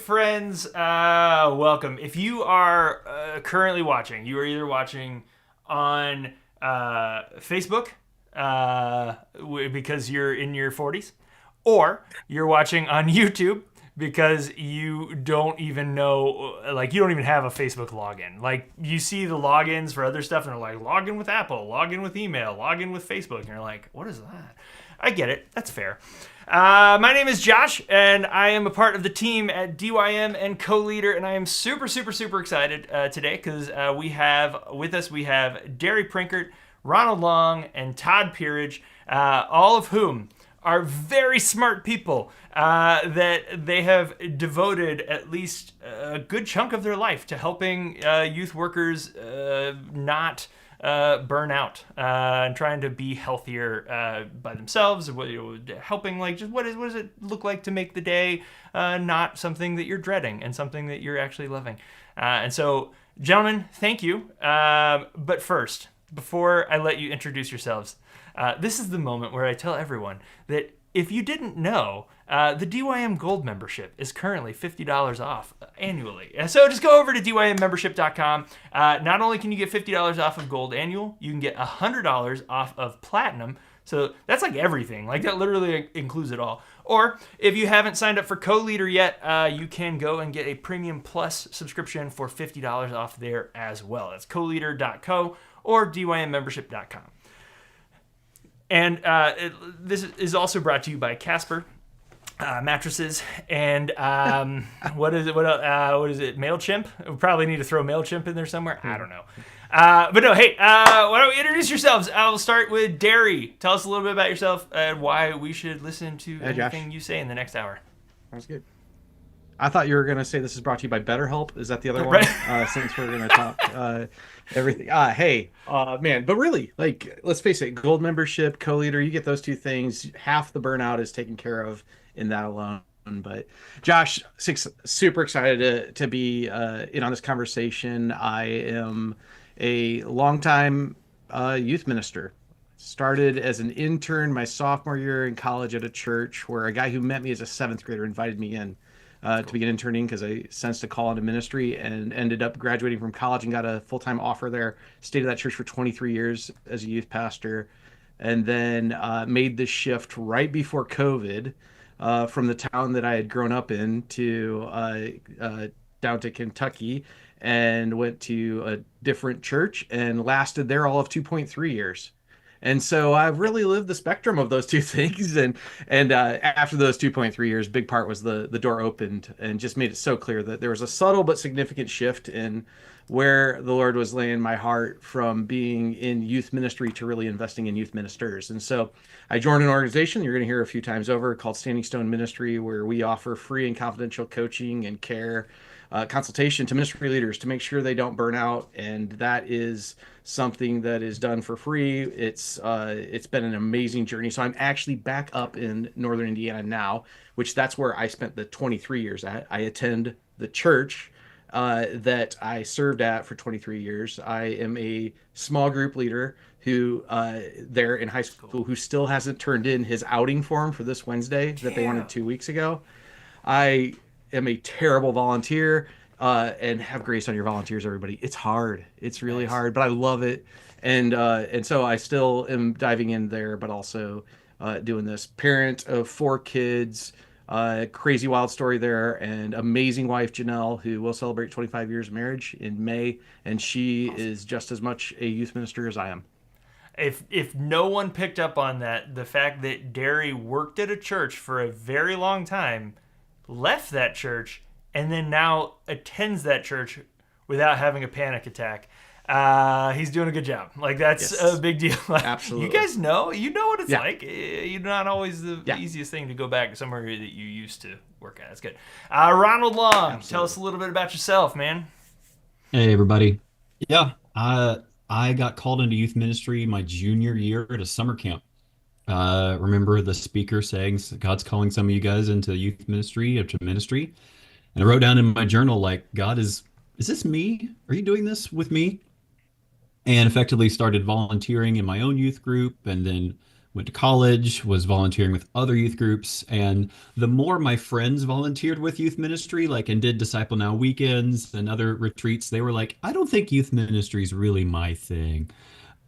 friends, welcome. If you are currently watching, you are either watching on Facebook because you're in your 40s, or you're watching on YouTube because you don't even know, like, you don't even have a Facebook login. Like, you see the logins for other stuff, and they're like, log in with Apple, log in with email, log in with Facebook, and you're like, what is that? I get it. That's fair. My name is Josh, and I am a part of the team at DYM and Coleader, and I am super, super, super excited today because we have Derry Prenkert, Ronald Long, and Todd Pearage, all of whom are very smart people that they have devoted at least a good chunk of their life to helping youth workers not burn out and trying to be healthier by themselves, helping, like, just what does it look like to make the day not something that you're dreading and something that you're actually loving. And so, gentlemen, thank you. But first, before I let you introduce yourselves, this is the moment where I tell everyone that if you didn't know, the DYM Gold membership is currently $50 off annually. So just go over to dymmembership.com. Not only can you get $50 off of Gold annual, you can get $100 off of Platinum. So that's like everything. Like, that literally includes it all. Or if you haven't signed up for Co-Leader yet, you can go and get a Premium Plus subscription for $50 off there as well. That's coleader.co or dymmembership.com. And this is also brought to you by Casper mattresses and what is it? What is it? MailChimp? We probably need to throw MailChimp in there somewhere. I don't know. But no, hey, why don't we introduce yourselves? I'll start with Derry. Tell us a little bit about yourself and why we should listen to anything you say in the next hour. Sounds good. I thought you were going to say this is brought to you by BetterHelp. Is that the other one? Since we're going to talk everything. Hey, man, but really, like, let's face it, Gold membership, Co-Leader, you get those two things. Half the burnout is taken care of in that alone. But Josh, super excited to be in on this conversation. I am a longtime youth minister. Started as an intern my sophomore year in college at a church where a guy who met me as a seventh grader invited me in to begin interning because I sensed a call into ministry, and ended up graduating from college and got a full-time offer there. Stayed at that church for 23 years as a youth pastor, and then made the shift right before COVID from the town that I had grown up in to down to Kentucky, and went to a different church and lasted there all of 2.3 years. And so I've really lived the spectrum of those two things. And after those 2.3 years, big part was the door opened and just made it so clear that there was a subtle but significant shift in where the Lord was laying my heart from being in youth ministry to really investing in youth ministers. And so I joined an organization you're going to hear a few times over called Standing Stone Ministry, where we offer free and confidential coaching and care consultation to ministry leaders to make sure they don't burn out. And that is something that is done for free. It's been an amazing journey. So I'm actually back up in Northern Indiana now, which that's where I spent the 23 years at. I attend the church that I served at for 23 years. I am a small group leader who there in high school who still hasn't turned in his outing form for this Wednesday that they wanted 2 weeks ago. I am a terrible volunteer, and have grace on your volunteers, everybody. It's hard. It's really hard, but I love it. And so I still am diving in there, but also doing this. Parent of 4 kids, crazy wild story there, and amazing wife, Janelle, who will celebrate 25 years of marriage in May. And she is just as much a youth minister as I am. If no one picked up on that, the fact that Derry worked at a church for a very long time, left that church, and then now attends that church without having a panic attack. He's doing a good job. Like, that's a big deal. Absolutely. You guys know, what it's like. You're not always the easiest thing to go back to somewhere that you used to work at. That's good. Ronald Long, tell us a little bit about yourself, man. Hey, everybody. Yeah, I got called into youth ministry my junior year at a summer camp. Remember the speaker saying God's calling some of you guys into youth ministry, into ministry. And I wrote down in my journal, like, God, is this me? Are you doing this with me? And effectively started volunteering in my own youth group, and then went to college, was volunteering with other youth groups, and the more my friends volunteered with youth ministry, like and did Disciple Now weekends and other retreats, they were like, I don't think youth ministry is really my thing.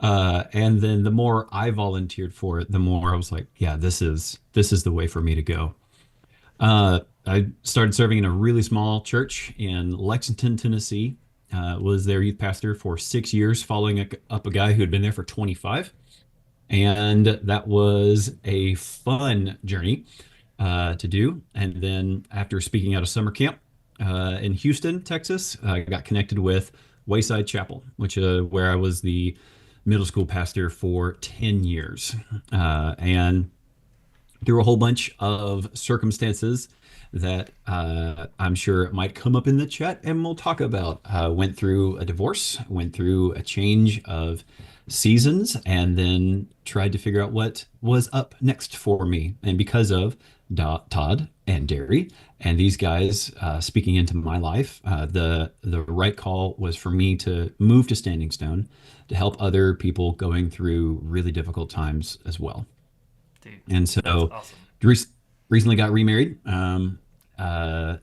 And then the more I volunteered for it, the more I was like, yeah, this is the way for me to go. I started serving in a really small church in Lexington, Tennessee. Was their youth pastor for 6 years, following up a guy who had been there for 25. And that was a fun journey to do. And then after speaking out of summer camp in Houston, Texas, I got connected with Wayside Chapel, which where I was the middle school pastor for 10 years. And through a whole bunch of circumstances that I'm sure might come up in the chat and we'll talk about. Went through a divorce, went through a change of seasons, and then tried to figure out what was up next for me. And because of Todd and Derry and these guys speaking into my life, the right call was for me to move to Standing Stone to help other people going through really difficult times as well. Dude, and that's so awesome. recently got remarried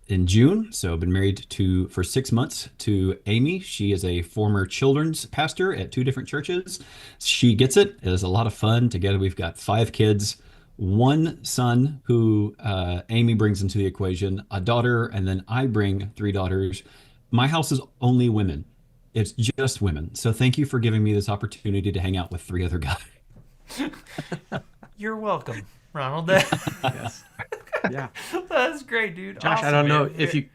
in June. So been married for 6 months to Amy. She is a former children's pastor at two different churches. She gets it. It is a lot of fun. Together we've got 5 kids, one son who Amy brings into the equation, a daughter, and then I bring 3 daughters. My house is only women. It's just women. So thank you for giving me this opportunity to hang out with 3 other guys. You're welcome, Ronald. Yes. Yeah. That's great, dude. Josh, Awesome, I don't know man. if you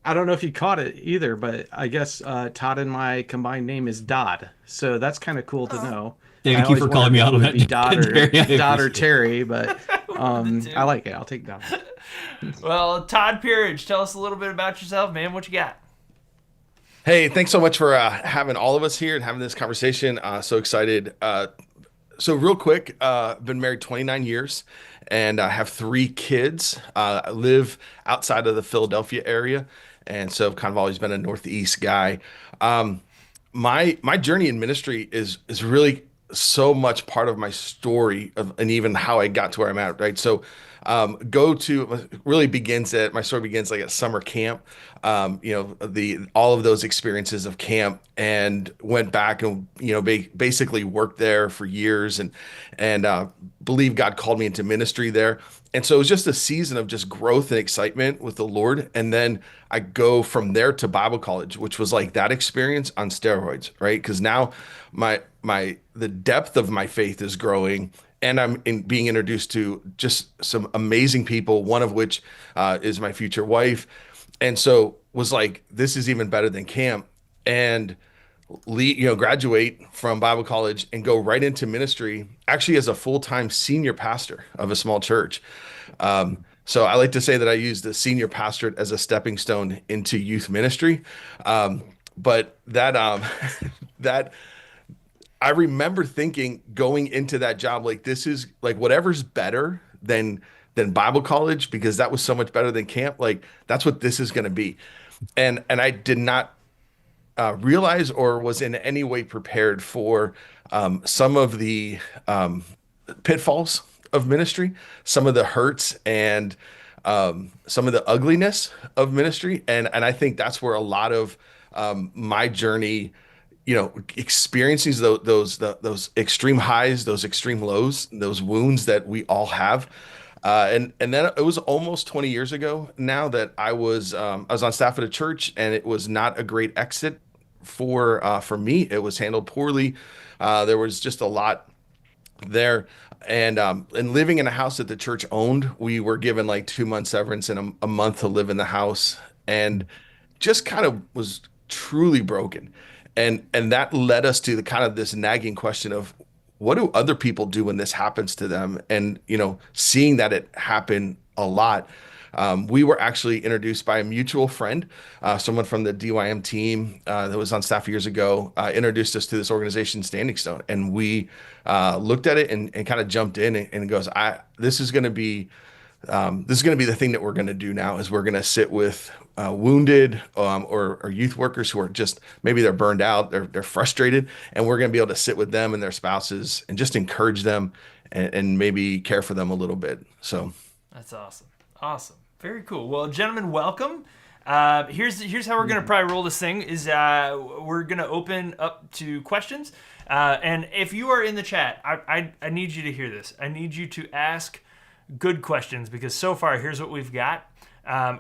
I don't know if you caught it either, but I guess Todd and my combined name is Dodd. So that's kind of cool to know. I Thank you always for calling wondered me if out it on would that. be Dodd or, Derry. I Dodd or appreciate it. Terry, but One of the two. I like it. I'll take Dodd. Well, Todd Pearage, tell us a little bit about yourself, man. What you got? Hey, thanks so much for having all of us here and having this conversation. So excited. So real quick, been married 29 years and I have 3 kids. I live outside of the Philadelphia area, and so I've kind of always been a Northeast guy. Um, my journey in ministry is really so much part of my story of, and even how I got to where I'm at, right? So go to really begins at my story begins like at summer camp. The all of those experiences of camp, and went back and basically worked there for years, and believe God called me into ministry there. And so it was just a season of just growth and excitement with the Lord. And then I go from there to Bible college, which was like that experience on steroids, right? Because now the depth of my faith is growing, and being introduced to just some amazing people, one of which is my future wife. And so was like, this is even better than camp. And graduate from Bible college and go right into ministry, actually as a full-time senior pastor of a small church. So I like to say that I use the senior pastorate as a stepping stone into youth ministry. But that I remember thinking going into that job, like, this is like whatever's better than Bible college, because that was so much better than camp. Like, that's what this is going to be. And I did not realize or was in any way prepared for some of the pitfalls of ministry, some of the hurts, and some of the ugliness of ministry. And I think that's where a lot of my journey, experiencing those extreme highs, those extreme lows, those wounds that we all have. And then it was almost 20 years ago now that I was on staff at a church, and it was not a great exit for me. It was handled poorly. There was just a lot there. And living in a house that the church owned, we were given like 2 months severance and a month to live in the house, and just kind of was truly broken. And that led us to the kind of this nagging question of, what do other people do when this happens to them? And, seeing that it happen a lot, we were actually introduced by a mutual friend, someone from the DYM team that was on staff years ago, introduced us to this organization, Standing Stone. And we looked at it and kind of jumped in, and goes, this is going to be the thing that we're going to do now, is we're going to sit with wounded or youth workers who are just, maybe they're burned out, they're frustrated, and we're going to be able to sit with them and their spouses and just encourage them and maybe care for them a little bit. So That's awesome. Awesome. Very cool. Well, gentlemen, welcome. Here's how we're gonna probably roll this thing. Is we're gonna open up to questions, and if you are in the chat, I need you to hear this. I need you to ask good questions, because so far here's what we've got.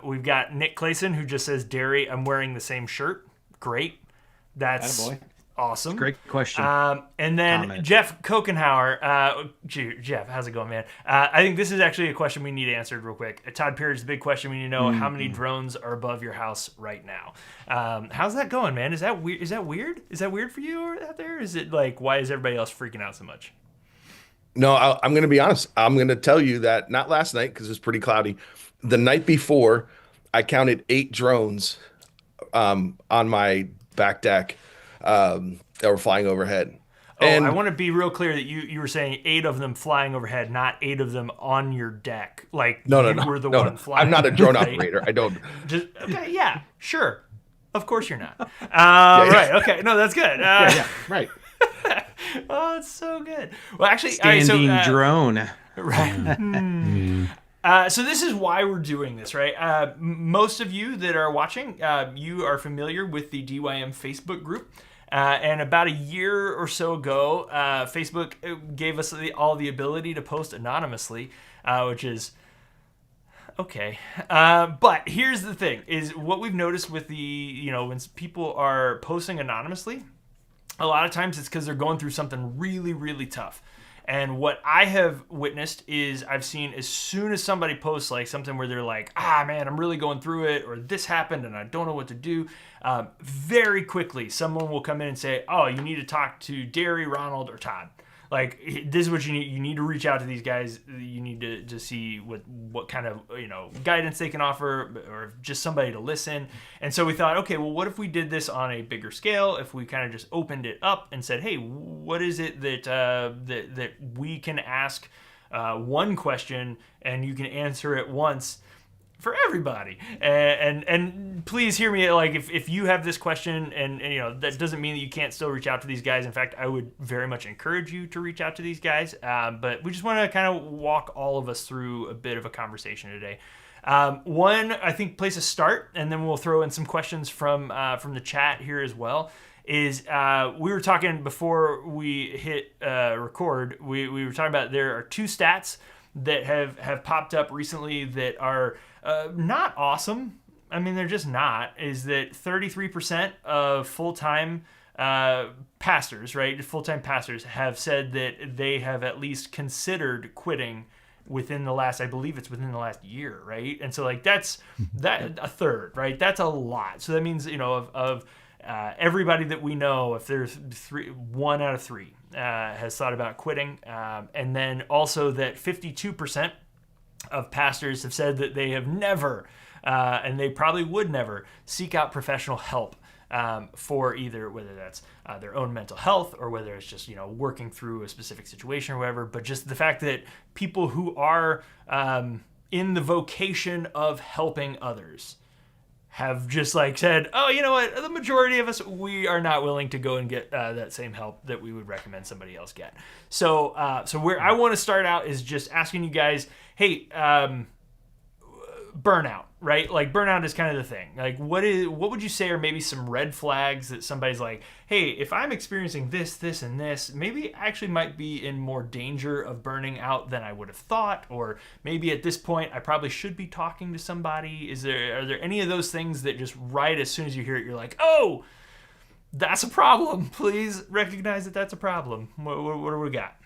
We've got Nick Clayson, who just says, "Derry, I'm wearing the same shirt." Great. That's Attaboy. awesome. Great question. And then Comment. Jeff Kokenhauer, Jeff, how's it going, man? I think this is actually a question we need answered real quick. Todd Pearage, the big question we need to know: how many drones are above your house right now? How's that going, man? Is that weird? Is that weird for you out there? Is it like, why is everybody else freaking out so much? no, I'm going to be honest. I'm going to tell you that not last night because it's pretty cloudy. The night before, I counted 8 drones on my back deck that were flying overhead. Oh, And I want to be real clear that you were saying 8 of them flying overhead, not 8 of them on your deck. Like, no, you were the no, one flying. I'm not a drone right? operator. I don't. Just, okay, yeah, sure. Of course you're not. yeah. Right, okay. No, that's good. Yeah, right. Oh, it's so good. Well, actually, all right, Standing so, drone. right. So this is why we're doing this, right? Most of you that are watching, you are familiar with the DYM Facebook group. And about a year or so ago, Facebook gave us all the ability to post anonymously, which is okay. But here's the thing, is what we've noticed with when people are posting anonymously, a lot of times it's because they're going through something really, really tough. And what I have witnessed is I've seen as soon as somebody posts like something where they're like, man, I'm really going through it, or this happened and I don't know what to do, very quickly someone will come in and say, oh, you need to talk to Derry, Ronald, or Todd. Like, this is what you need. You need to reach out to these guys. You need to see what kind of guidance they can offer, or just somebody to listen. And so we thought, okay, well, what if we did this on a bigger scale? If we kind of just opened it up and said, hey, what is it that we can ask one question and you can answer it once for everybody, and please hear me. Like, if you have this question, and that doesn't mean that you can't still reach out to these guys. In fact, I would very much encourage you to reach out to these guys. But we just want to kind of walk all of us through a bit of a conversation today. One, I think, place to start, and then we'll throw in some questions from the chat here as well. Is we were talking before we hit record. We were talking about there are 2 stats that have popped up recently that are not awesome. I mean, they're just not. Is that 33% of full-time pastors, right? Full-time pastors have said that they have at least considered quitting within the last, I believe it's within the last year, right? And so, like, that's a third, right? That's a lot. So that means, of everybody that we know, if there's 1 out of 3 has thought about quitting, and then also that 52% of pastors have said that they have never, and they probably would never, seek out professional help for either, whether that's their own mental health, or whether it's just working through a specific situation or whatever. But just the fact that people who are in the vocation of helping others have just said, oh, you know what, the majority of us, we are not willing to go and get that same help that we would recommend somebody else get. So where I want to start out is just asking you guys, hey, burnout, right? Like, burnout is kind of the thing. Like, what would you say are maybe some red flags that somebody's like, hey, if I'm experiencing this, this, and this, maybe I actually might be in more danger of burning out than I would have thought, or maybe at this point I probably should be talking to somebody. Are there any of those things that just right as soon as you hear it, you're like, oh, that's a problem. Please recognize that that's a problem. What do we got?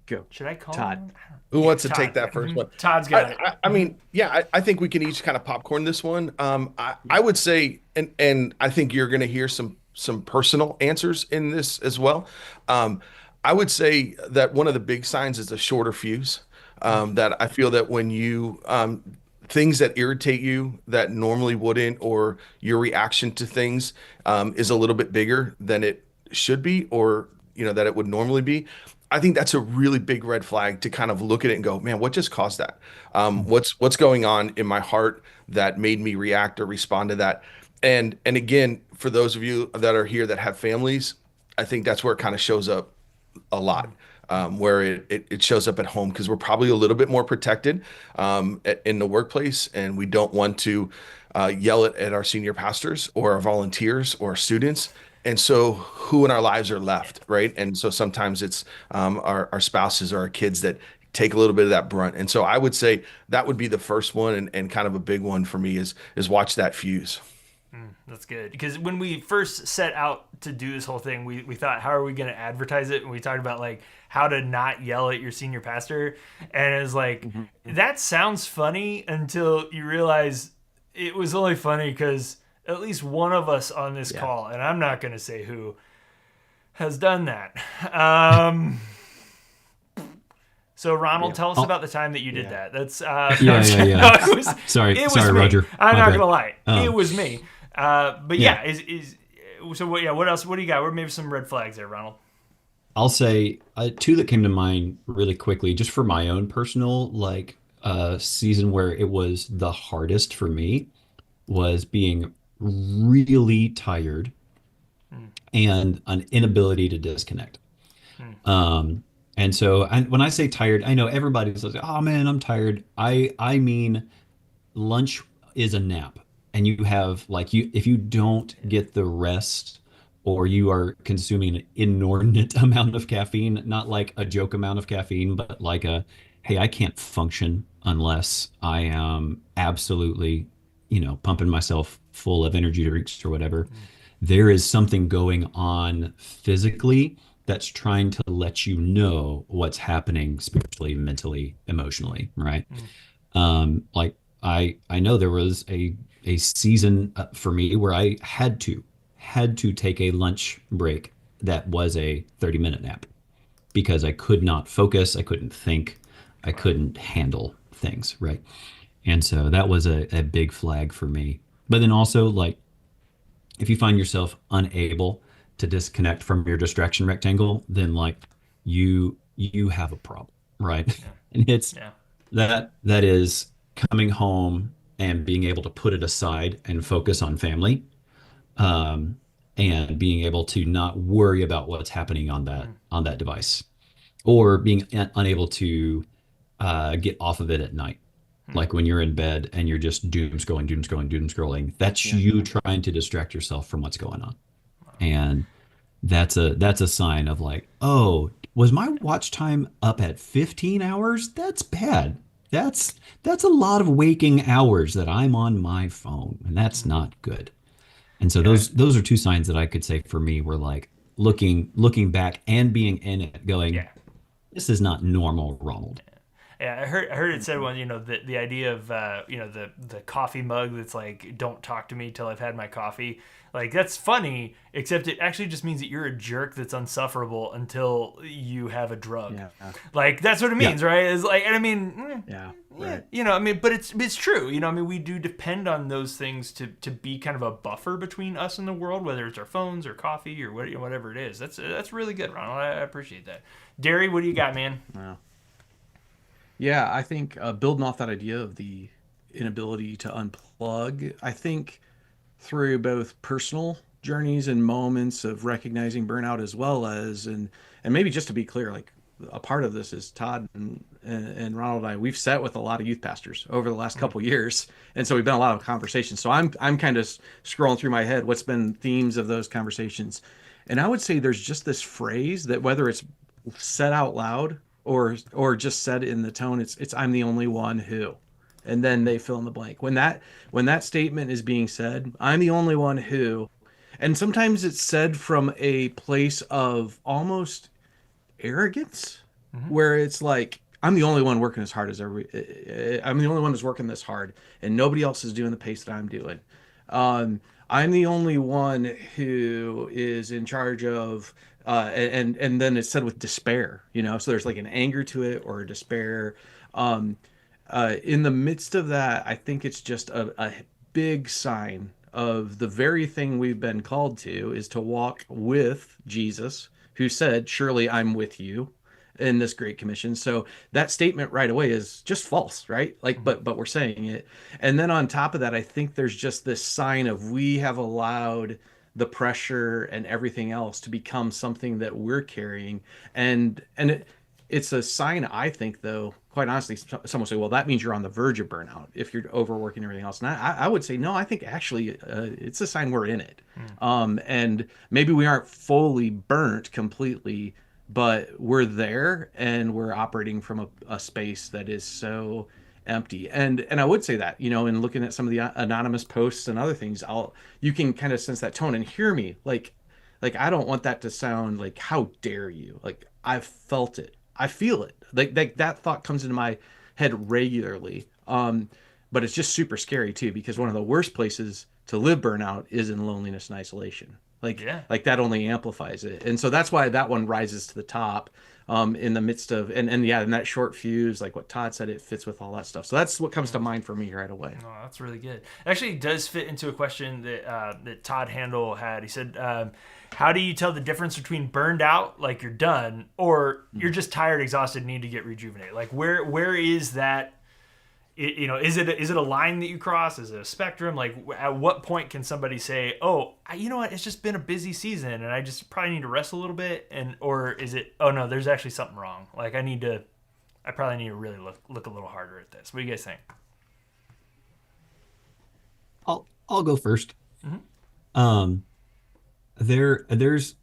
Go. Should I call Todd? him? Who wants to Todd. take that first one? Todd's got it. I mean, yeah, I think we can each kind of popcorn this one. I would say, and I think you're going to hear some personal answers in this as well. I would say that one of the big signs is a shorter fuse. That I feel that when you things that irritate you that normally wouldn't, or your reaction to things is a little bit bigger than it should be, or that it would normally be. I think that's a really big red flag to kind of look at it and go, man, what just caused that? What's going on in my heart that made me react or respond to that? And again, for those of you that are here that have families, I think that's where it kind of shows up a lot, where it shows up at home because we're probably a little bit more protected in the workplace, and we don't want to yell at our senior pastors or our volunteers or our students. And so, who in our lives are left, right? And so sometimes it's our spouses or our kids that take a little bit of that brunt. And so, I would say that would be the first one, and kind of a big one for me is watch that fuse. That's good. Because when we first set out to do this whole thing, we thought, how are we going to advertise it? And we talked about like how to not yell at your senior pastor. And it was like, that sounds funny until you realize it was only funny because at least one of us on this call, and I'm not going to say who, has done that. So Ronald, tell us about the time that you did that. That's Yeah. it was, Sorry, it was sorry, me. Roger. I'm My not bad. gonna lie, Oh. it was me. But so what? Yeah, what else? What do you got? What maybe some red flags there, Ronald? I'll say two that came to mind really quickly, just for my own personal season where it was the hardest for me was being really tired and an inability to disconnect. And so when I say tired, I know everybody's like, "Oh man, I'm tired." I mean lunch is a nap, and you have if you don't get the rest or you are consuming an inordinate amount of caffeine, not like a joke amount of caffeine, but like hey, I can't function unless I am absolutely, pumping myself full of energy drinks or whatever. There is something going on physically that's trying to let you know what's happening spiritually, mentally, emotionally, right? Like I know there was a season for me where I had to take a lunch break that was a 30-minute nap because I could not focus, I couldn't think, I couldn't handle things, right? And so that was a big flag for me. But then also like if you find yourself unable to disconnect from your distraction rectangle, then like you have a problem, right? And it's Yeah. that is coming home and being able to put it aside and focus on family, um, and being able to not worry about what's happening on that device, or being unable to get off of it at night. Like when you're in bed and you're just doom scrolling, doom scrolling, doom scrolling. That's you trying to distract yourself from what's going on. And that's a sign of like, oh, was my watch time up at 15 hours? That's bad. That's a lot of waking hours that I'm on my phone, and that's not good. And so those are two signs that I could say for me were like looking back and being in it, going, Yeah. this is not normal, Ronald. Yeah, I heard it said one, the idea of the coffee mug that's like, don't talk to me till I've had my coffee. Like that's funny, except it actually just means that you're a jerk that's unsufferable until you have a drug. Yeah. Like that's what it means, right? It's like, and I mean, Yeah. Right. but it's true. We do depend on those things to be kind of a buffer between us and the world, whether it's our phones or coffee or whatever it is. That's really good, Ronald. I appreciate that. Derry, what do you got, man? Wow. Yeah, I think building off that idea of the inability to unplug, I think through both personal journeys and moments of recognizing burnout as well as and maybe just to be clear, like a part of this is Todd and Ronald and I, we've sat with a lot of youth pastors over the last couple years, and so we've been a lot of conversations. So I'm kind of scrolling through my head what's been themes of those conversations, and I would say there's just this phrase that whether it's said out loud or just said in the tone, it's I'm the only one who, and then they fill in the blank. When that statement is being said, I'm the only one who, and sometimes it's said from a place of almost arrogance, where it's like I'm the only one working as hard as I'm the only one who's working this hard, and nobody else is doing the pace that I'm doing. I'm the only one who is in charge of, and then it's said with despair, so there's like an anger to it or a despair. In the midst of that, I think it's just a big sign of the very thing we've been called to is to walk with Jesus, who said, surely I'm with you in this great commission. So that statement right away is just false, right? Like, but we're saying it. And then on top of that, I think there's just this sign of we have allowed the pressure and everything else to become something that we're carrying. And it's a sign, I think, though, quite honestly, someone will say, well, that means you're on the verge of burnout if you're overworking everything else. And I would say, no, I think actually it's a sign we're in it. And maybe we aren't fully burnt completely, but we're there and we're operating from a space that is so empty. And I would say that, in looking at some of the anonymous posts and other things, you can kind of sense that tone and hear me. Like I don't want that to sound like, how dare you? Like, I've felt it. I feel it. Like that thought comes into my head regularly. But it's just super scary too, because one of the worst places to live burnout is in loneliness and isolation. Yeah. Like that only amplifies it. And so that's why that one rises to the top, in the midst of, and yeah, in that short fuse, like what Todd said, it fits with all that stuff. So that's what comes to mind for me right away. Oh, that's really good. Actually, it does fit into a question that Todd Handel had. He said, how do you tell the difference between burned out, like you're done, or you're just tired, exhausted, need to get rejuvenated? Like where is that? Is it a line that you cross? Is it a spectrum? Like, at what point can somebody say, "Oh, you know what? It's just been a busy season, and I just probably need to rest a little bit," or is it, "Oh no, there's actually something wrong. Like, I probably need to really look a little harder at this." What do you guys think? I'll go first. Um, there's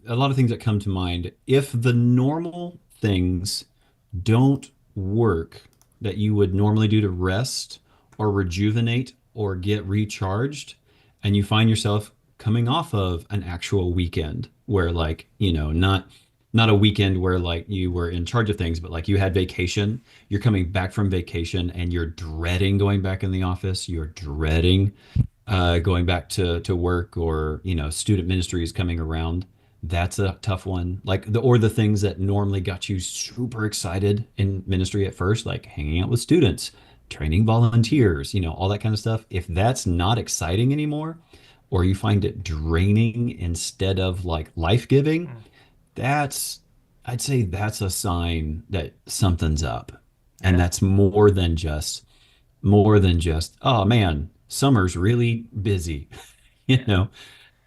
a lot of things that come to mind. If the normal things don't work that you would normally do to rest or rejuvenate or get recharged, and you find yourself coming off of an actual weekend where, like, not a weekend where like you were in charge of things, but like you had vacation, you're coming back from vacation and you're dreading going back in the office, you're dreading going back to work, or student ministry is coming around. That's a tough one. Like the things that normally got you super excited in ministry at first, like hanging out with students, training volunteers, all that kind of stuff. If that's not exciting anymore, or you find it draining instead of like life-giving, that's I'd say that's a sign that something's up. And that's more than just, oh man, summer's really busy. you know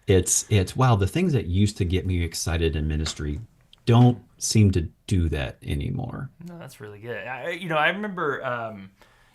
it's wow, the things that used to get me excited in ministry don't seem to do that anymore. No, that's really good. I remember,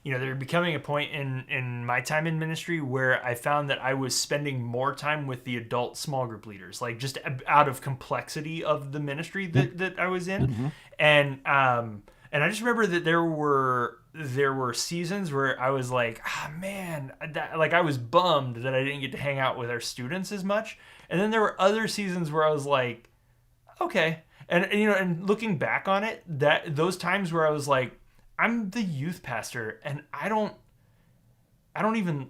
there becoming a point in my time in ministry where I found that I was spending more time with the adult small group leaders, like just out of complexity of the ministry that I was in, and I just remember that there were seasons where I was like, man, like I was bummed that I didn't get to hang out with our students as much, and then there were other seasons where I was like, okay. And looking back on it, that those times where I was like, I'm the youth pastor and I don't even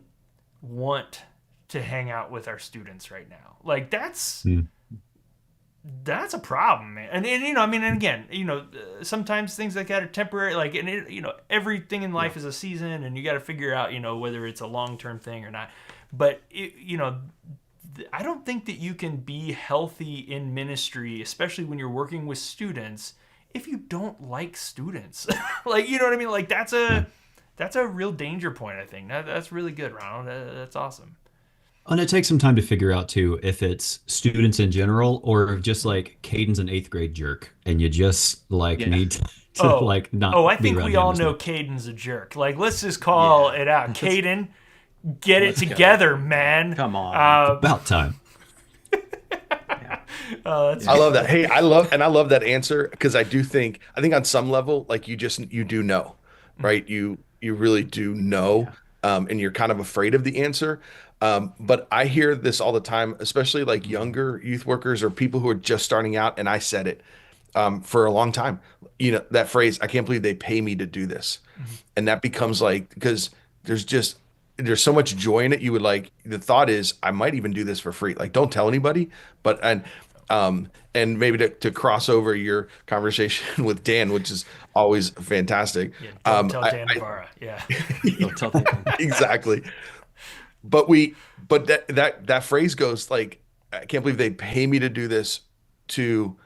want to hang out with our students right now. Like that's a problem, man. And again, sometimes things like that are temporary. Like, and everything in life is a season, and you got to figure out, whether it's a long-term thing or not. But I don't think that you can be healthy in ministry, especially when you're working with students, if you don't like students. Like, you know what I mean? Like that's a real danger point, I think. That's really good, Ronald. That's awesome. And it takes some time to figure out too if it's students in general or if just like Caden's an eighth grade jerk and you just need to like not. I think be around we him all as know much. Caden's a jerk. Like, let's just call it out. Caden, get it Let's go. together, man. Come on. About time. That's I love that. Hey, I love that answer, because I think on some level, like you do know, right? You really do know, and you're kind of afraid of the answer. But I hear this all the time, especially like younger youth workers or people who are just starting out. And I said it for a long time, that phrase, I can't believe they pay me to do this. And that becomes like, because there's so much joy in it. You would like, the thought is, I might even do this for free. Like, don't tell anybody, and maybe to cross over your conversation with Dan, which is always fantastic. Yeah, don't tell Dan Navarra. Yeah. Don't tell them. Exactly. But that phrase goes like, I can't believe they pay me to do this, to,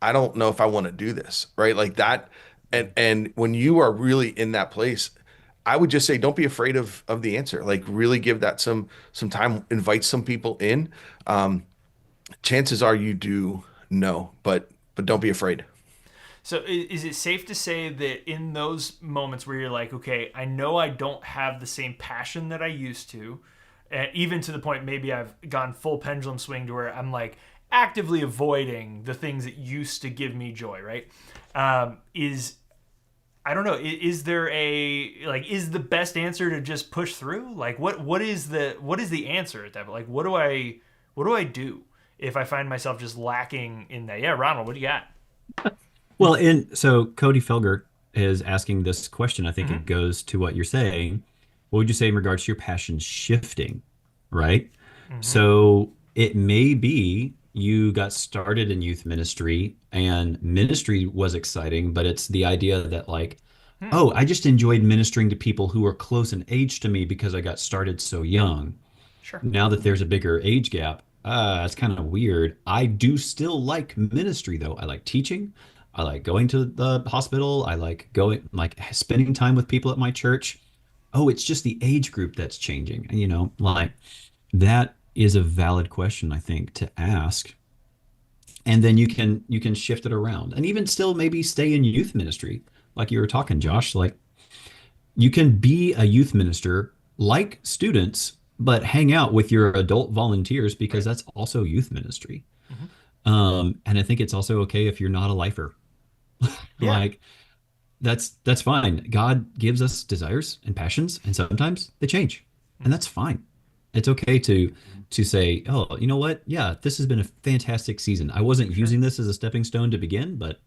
I don't know if I want to do this, right? Like that. And when you are really in that place, I would just say don't be afraid of the answer. Like really give that some time, invite some people in. Um, Chances are you do know, but don't be afraid. So is it safe to say that in those moments where you're like, okay, I know I don't have the same passion that I used to, even to the point maybe I've gone full pendulum swing to where I'm like actively avoiding the things that used to give me joy, right? Is I don't know. Is there a like? Is the best answer to just push through? Like, what is the answer at that? Like, what do I do if I find myself just lacking in that? Yeah, Ronald, what do you got? Well, so Cody Felger is asking this question. I think Mm-hmm. it goes to what you're saying. What would you say in regards to your passion shifting, right? Mm-hmm. So it may be you got started in youth ministry and ministry was exciting, but it's the idea that like, Hmm. oh, I just enjoyed ministering to people who were close in age to me because I got started so young. Sure. Now that there's a bigger age gap, it's kind of weird. I do still like ministry though. I like teaching. I like going to the hospital. I like going, like spending time with people at my church. Oh, it's just the age group that's changing. And, like that is a valid question, I think, to ask. And then you can shift it around and even still maybe stay in youth ministry. Like you were talking, Josh, like you can be a youth minister like students, but hang out with your adult volunteers because Right. that's also youth ministry. Mm-hmm. And I think it's also okay if you're not a lifer. Yeah. Like that's fine. God gives us desires and passions, and sometimes they change, and that's fine. It's okay to say, oh, you know what? Yeah, this has been a fantastic season. I wasn't Sure. using this as a stepping stone to begin, but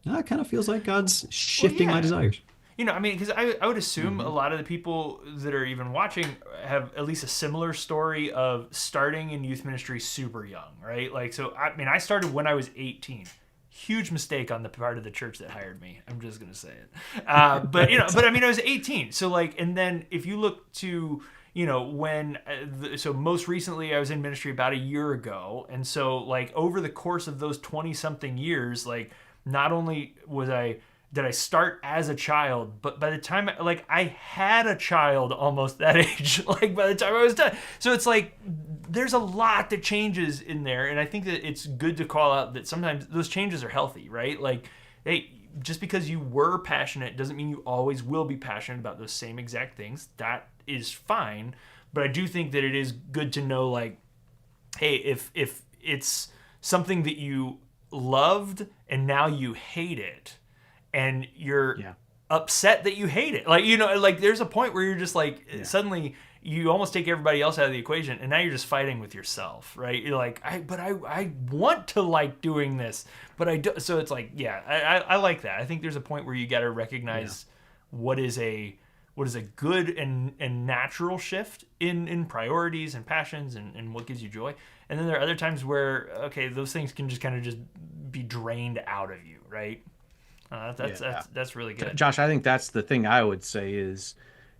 it kind of feels like God's Well, shifting my yeah. desires. I mean, because I would assume a Mhm. lot of the people that are even watching have at least a similar story of starting in youth ministry super young, right? Like, so I mean, I started when I was 18. Huge mistake on the part of the church that hired me. I'm just gonna say it. But but I mean, I was 18. So like, and then if you look to when so most recently I was in ministry about a year ago, and so like over the course of those 20 something years, like not only did I start as a child, but by the time like I had a child almost that age, like by the time I was done. So it's like there's a lot that changes in there, and I think that it's good to call out that sometimes those changes are healthy, right? Like, hey, just because you were passionate doesn't mean you always will be passionate about those same exact things. That is fine, but I do think that it is good to know, like, hey, if it's something that you loved and now you hate it, and you're Yeah. upset that you hate it. Like, like there's a point where you're just like, Yeah. suddenly you almost take everybody else out of the equation, and now you're just fighting with yourself, right? You're like, I want to like doing this, but I do. So it's like, yeah, I like that. I think there's a point where you got to recognize what is a good and natural shift in priorities and passions and what gives you joy. And then there are other times where, okay, those things can just kind of just be drained out of you, right? That's really good. Josh, I think that's the thing I would say is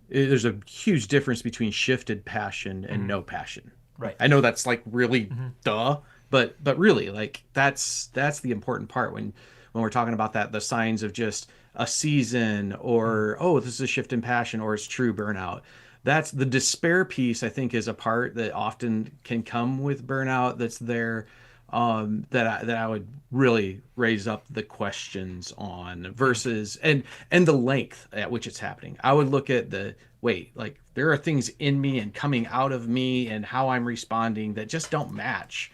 there's a huge difference between shifted passion and no passion. Right. I know that's like really duh, but really like that's the important part when we're talking about that, the signs of just a season or oh, this is a shift in passion or it's true burnout. That's the despair piece, I think, is a part that often can come with burnout that's there, that I would really raise up the questions on versus and the length at which it's happening. I would look at the wait, like there are things in me and coming out of me and how I'm responding that just don't match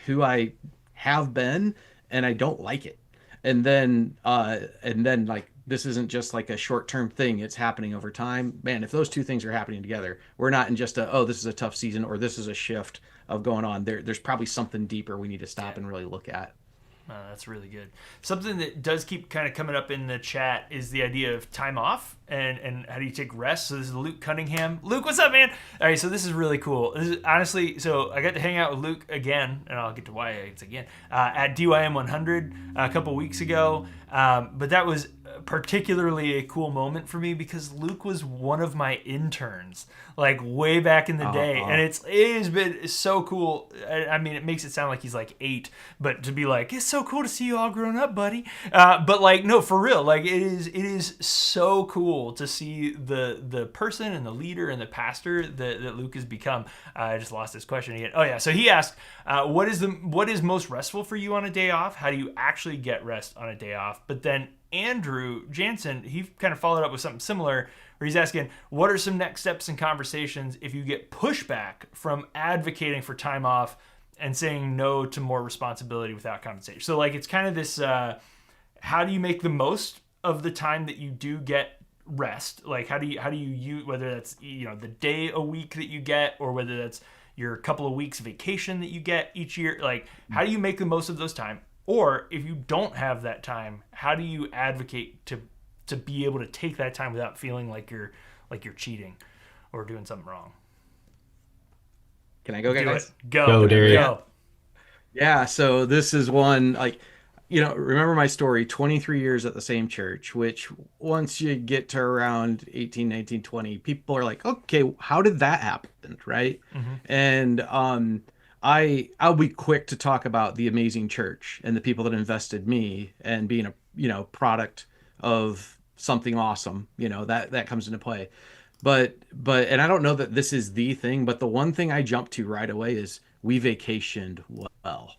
who I have been, and I don't like it. And then like this isn't just like a short-term thing, it's happening over time. Man, if those two things are happening together, we're not in just a oh, this is a tough season or this is a shift of going on. There's probably something deeper we need to stop and really look at. That's really good. Something that does keep kind of coming up in the chat is the idea of time off and how do you take rest. So this is Luke Cunningham. Luke, what's up, man? All right, so this is really cool. This is, honestly, so I got to hang out with Luke again, and I'll get to why it's again, at DYM 100 a couple weeks ago. But that was particularly a cool moment for me because Luke was one of my interns, like way back in the day, and it has been so cool. I mean, it makes it sound like he's like 8, but to be like, it's so cool to see you all grown up, buddy. But like, no, for real, like it is so cool to see the person and the leader and the pastor that Luke has become. I just lost this question again. Oh yeah, so he asked, what is most restful for you on a day off? How do you actually get rest on a day off? But then Andrew Jansen, he kind of followed up with something similar where he's asking, what are some next steps in conversations if you get pushback from advocating for time off and saying no to more responsibility without compensation? So like, it's kind of this, how do you make the most of the time that you do get rest? Like, how do you use, whether that's, the day a week that you get, or whether that's your couple of weeks vacation that you get each year, like how do you make the most of those time? Or if you don't have that time, how do you advocate to be able to take that time without feeling like you're cheating or doing something wrong? Can I go, guys? Go, Derry. Go. Yeah, so this is one, like, remember my story, 23 years at the same church, which once you get to around 18, 19, 20, people are like, okay, how did that happen, right? Mm-hmm. And I'll be quick to talk about the amazing church and the people that invested me and being a product of something awesome, that comes into play. But and I don't know that this is the thing, but the one thing I jumped to right away is we vacationed well.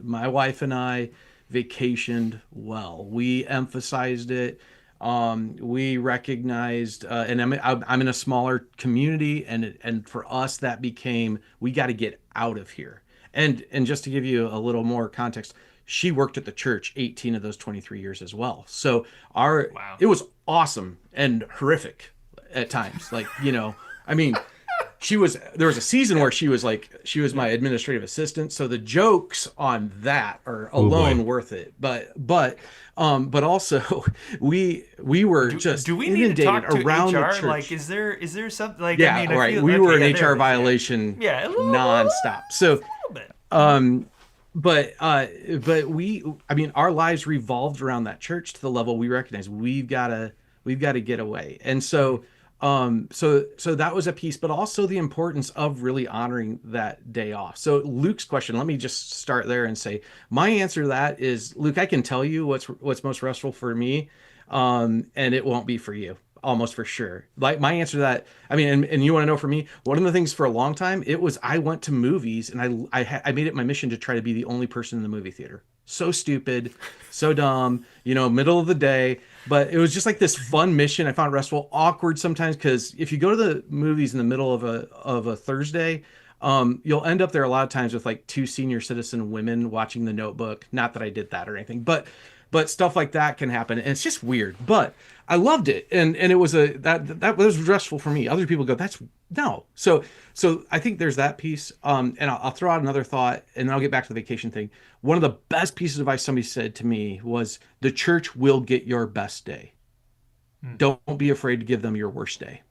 My wife and I vacationed well. We emphasized it. We recognized, and I'm in a smaller community, and for us that became, we got to get out of here. And just to give you a little more context, she worked at the church 18 of those 23 years as well. So Wow. it was awesome and horrific at times. Like, I mean, there was a season where she was my administrative assistant. So the jokes on that are alone worth it. But also we were just do we need to talk to around HR? the church. Like, is there something like, Yeah, I mean, right. I feel, We okay, were an yeah, HR there it is, violation yeah. nonstop. So, A little bit. but I mean, our lives revolved around that church to the level we recognize we've got to get away. And so so that was a piece, but also the importance of really honoring that day off. So Luke's question, let me just start there and say my answer to that is, Luke, I can tell you what's most restful for me, and it won't be for you, almost for sure. Like my answer to that, I mean, and you want to know, for me, one of the things for a long time, it was, I went to movies and I made it my mission to try to be the only person in the movie theater. So stupid, so dumb, middle of the day. But it was just like this fun mission. I found it restful, awkward sometimes, because if you go to the movies in the middle of a Thursday, you'll end up there a lot of times with like 2 senior citizen women watching The Notebook. Not that I did that or anything, but stuff like that can happen, and it's just weird. But I loved it, and it was that was restful for me. Other people go, that's no. So I think there's that piece. And I'll throw out another thought, and then I'll get back to the vacation thing. One of the best pieces of advice somebody said to me was, the church will get your best day. Don't be afraid to give them your worst day.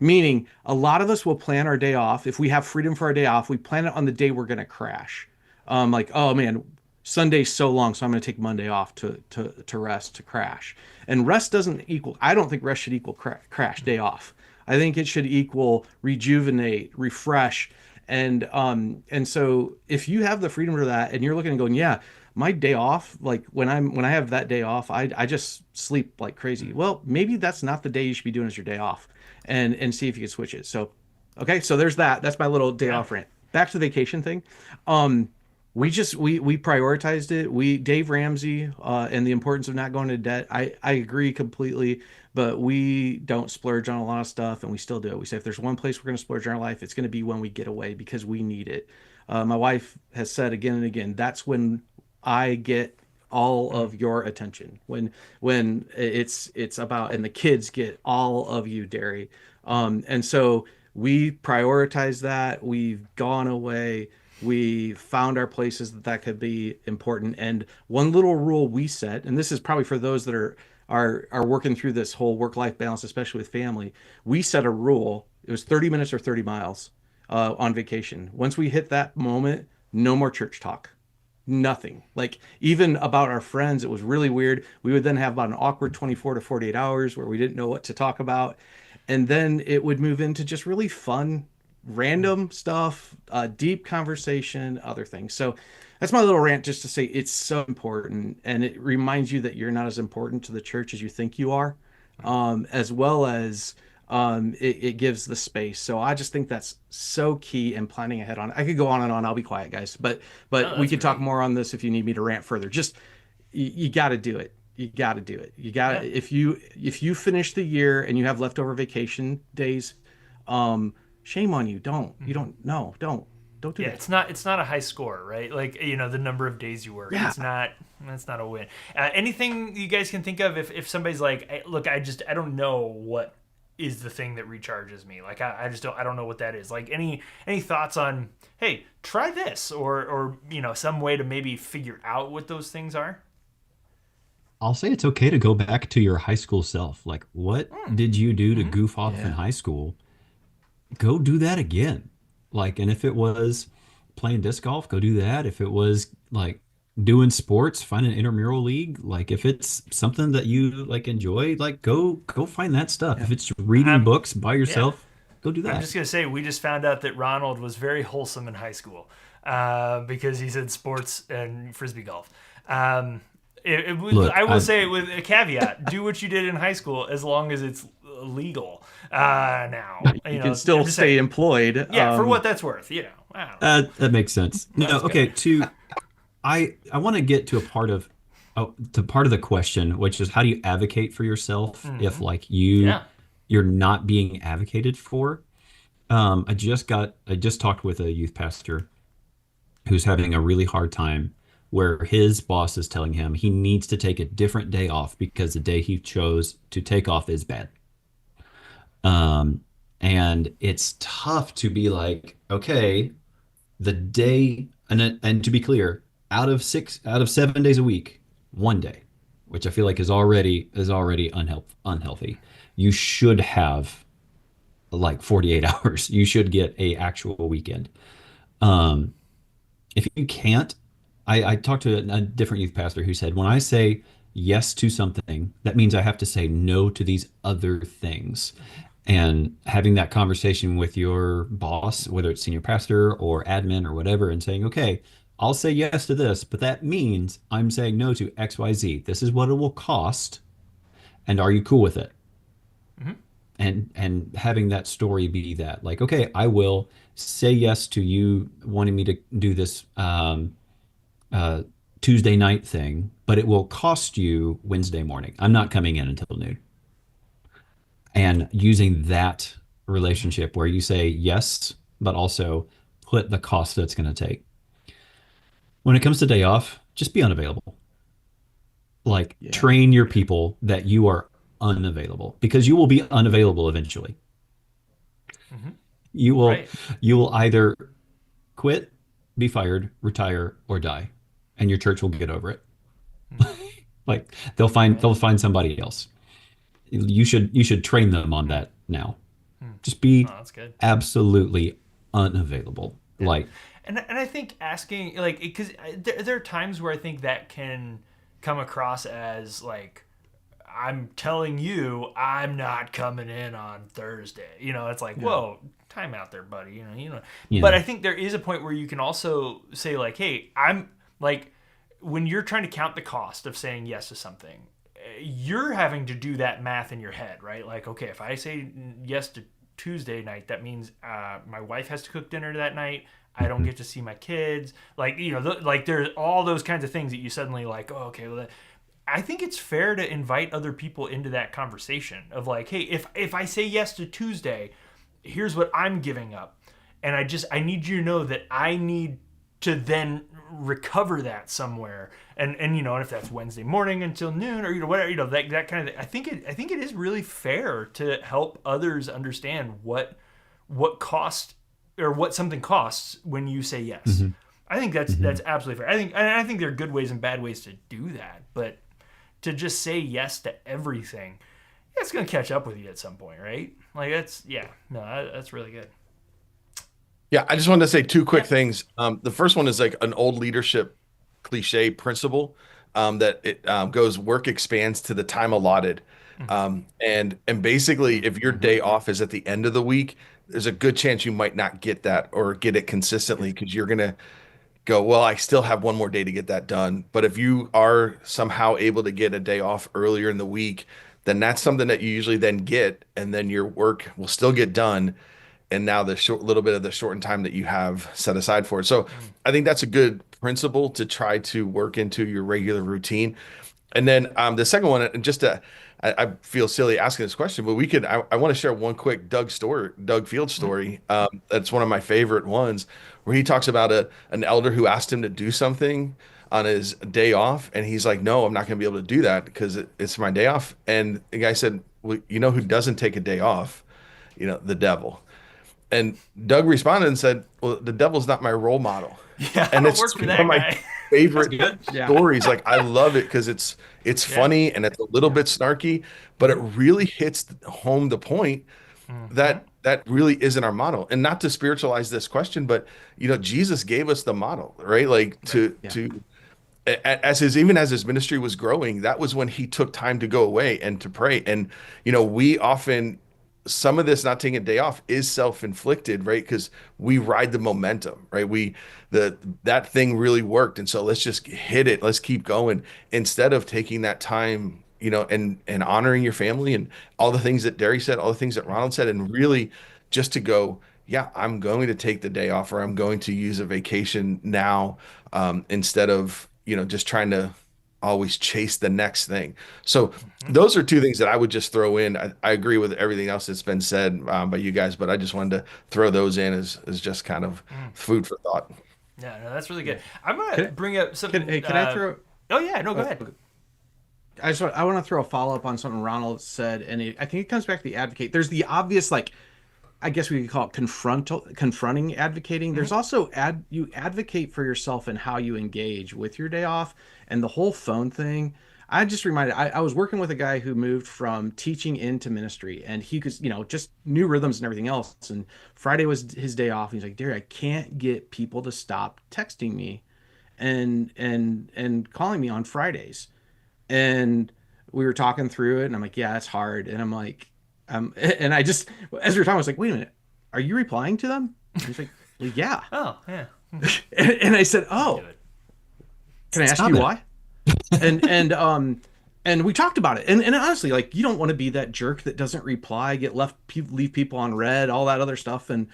Meaning, a lot of us will plan our day off. If we have freedom for our day off, we plan it on the day we're going to crash. Like, oh man, Sunday's so long, so I'm going to take Monday off to rest, to crash. And rest doesn't equal, I don't think rest should equal crash, day off. I think it should equal rejuvenate, refresh. And so if you have the freedom to that, and you're looking and going, yeah, my day off, like when I have that day off, I just sleep like crazy. Well, maybe that's not the day you should be doing as your day off, and see if you can switch it. So, okay, so there's that. That's my little day off rant. Back to the vacation thing. We prioritized it. Dave Ramsey, and the importance of not going into debt. I agree completely, but we don't splurge on a lot of stuff, and we still do it. We say, if there's one place we're going to splurge in our life, it's going to be when we get away, because we need it. My wife has said again and again, that's when I get all of your attention, when it's about, and the kids get all of you, Derry. And so we prioritize that. We've gone away. We found our places that could be important. And one little rule we set, and this is probably for those that are working through this whole work-life balance, especially with family, we set a rule. It was 30 minutes or 30 miles on vacation. Once we hit that moment, no more church talk. nothing. Like even about our friends, it was really weird. We would then have about an awkward 24 to 48 hours where we didn't know what to talk about. And then it would move into just really fun, random stuff, deep conversation, other things. So that's my little rant just to say it's so important. And it reminds you that you're not as important to the church as you think you are, as well as it gives the space. So I just think that's so key in planning ahead on it. I could go on and on. I'll be quiet, guys. But No, we that's could talk great. more on this if you need me to rant further. Just you got to do it. You got to do it. You got Yeah. to if you finish the year and you have leftover vacation days, shame on you. Don't. You Mhm. don't. No, don't do Yeah, that. it's not a high score, right? Like, the number of days you work. Yeah. That's not a win. Anything you guys can think of if somebody's like, look, I don't know what is the thing that recharges me. Like, I just don't know what that is. Like, any thoughts on, hey, try this, or some way to maybe figure out what those things are? I'll say it's okay to go back to your high school self. Like, what did you do to Mm-hmm. goof off in Yeah. high school? Go do that again. Like, and if it was playing disc golf, go do that. If it was like doing sports, find an intramural league. Like, if it's something that you like enjoy, like go find that stuff. Yeah. If it's reading I'm books by Yeah. yourself, go do I'm that. just gonna say we just found out that Ronald was very wholesome in high school because he said sports and frisbee golf. Look, I will I say with a caveat: do what you did in high school as long as it's legal. Now, You can I'm still just stay saying. employed. Yeah, for what that's worth. I don't know. that makes sense. No, That's good. okay, I want to get to a part of the question, which is how do you advocate for yourself if Hmm. like Yeah. you're not being advocated for. I just talked with a youth pastor who's having a really hard time where his boss is telling him he needs to take a different day off because the day he chose to take off is bad. Um, and it's tough to be like, okay, the day and to be clear, out of 7 days a week, one day, which I feel like is already unhealthy. You should have like 48 hours. You should get a actual weekend. Um, if you can't, I talked to a different youth pastor who said, when I say yes to something, that means I have to say no to these other things. And having that conversation with your boss, whether it's senior pastor or admin or whatever, and saying, okay, I'll say yes to this, but that means I'm saying no to XYZ. This is what it will cost. And are you cool with it? Hmm. And having that story be that, like, okay, I will say yes to you wanting me to do this uh, Tuesday night thing, but it will cost you Wednesday morning. I'm not coming in until noon. And using that Hmm. relationship where you say yes, but also put the cost that it's going to take. When it comes to day off, just be unavailable. Like Yeah. train your people that you are unavailable because you will be unavailable eventually. Hmm. You will Right. you will either quit, be fired, retire, or die, and your church will get over it. Hmm. Like they'll find somebody else. You should train them on Hmm. that now. Hmm. Just Oh, be that's good. absolutely unavailable. Yeah. Like, And I think asking, like, because there are times where I think that can come across as like, I'm telling you I'm not coming in on Thursday. It's like, Yeah. whoa, time out there, buddy. But yeah. I think there is a point where you can also say like, hey, I'm like, when you're trying to count the cost of saying yes to something, you're having to do that math in your head, right? Like, okay, if I say yes to Tuesday night, that means my wife has to cook dinner that night. I don't Mhm. get to see my kids. Like, like there's all those kinds of things that you suddenly like, oh, okay, well, I think it's fair to invite other people into that conversation of like, hey, if I say yes to Tuesday, here's what I'm giving up. And I need you to know that I need to then recover that somewhere. And if that's Wednesday morning until noon or whatever, that kind of thing. I think it is really fair to help others understand what cost or what something costs when you say yes. Mhm. I think that's Mhm. absolutely fair. I think there are good ways and bad ways to do that, but to just say yes to everything, it's gonna catch up with you at some point, right? Like that's yeah, no, that's really good. Yeah, I just wanted to say two quick Yeah. things. The first one is like an old leadership cliche principle that it goes work expands to the time allotted. And basically, if your day off is at the end of the week, there's a good chance you might not get that or get it consistently because you're gonna go, well, I still have one more day to get that done. But if you are somehow able to get a day off earlier in the week, then that's something that you usually then get, and then your work will still get done. And now the short little bit of the shortened time that you have set aside for it. So I think that's a good principle to try to work into your regular routine. And then the second one, and just to, I feel silly asking this question, but I want to share one quick Doug Field story. That's one of my favorite ones where he talks about an elder who asked him to do something on his day off. And he's like, no, I'm not going to be able to do that because it's my day off. And the guy said, well, you know who doesn't take a day off? The devil. And Doug responded and said, well, the devil's not my role model. Yeah, and it's work for one that of my guy. favorite Yeah. stories. Like I love it because it's funny and it's a little bit snarky, but it really hits home the point that really isn't our model. And not to spiritualize this question, but Jesus gave us the model, right? Like to as his ministry was growing, that was when he took time to go away and to pray. And we often, some of this not taking a day off is self-inflicted, right? Because we ride the momentum, right? That thing really worked, and so let's just hit it. Let's keep going instead of taking that time, and honoring your family and all the things that Derry said, all the things that Ronald said, and really just to go, yeah, I'm going to take the day off, or I'm going to use a vacation now, instead of just trying to always chase the next thing. So those are two things that I would just throw in. I agree with everything else that's been said by you guys, but I just wanted to throw those in as just kind of food for thought. Yeah, no, that's really good. I'm gonna bring up something. Can I throw? Oh yeah, no, go ahead. I want to throw a follow up on something Ronald said, and I think it comes back to the advocate. There's the obvious, like, I guess we could call it confronting advocating. There's also you advocate for yourself and how you engage with your day off, and the whole phone thing. I just reminded, I was working with a guy who moved from teaching into ministry, and he could, just new rhythms and everything else. And Friday was his day off. And he's like, Derry, I can't get people to stop texting me and calling me on Fridays. And we were talking through it, and I'm like, yeah, it's hard. And I'm like, and I just, as we were talking, I was like, wait a minute, are you replying to them? And he's like, well, yeah. Oh, yeah. and I said, oh, can I ask you why? And we talked about it. And honestly, like, you don't want to be that jerk that doesn't reply, leave people on red, all that other stuff. And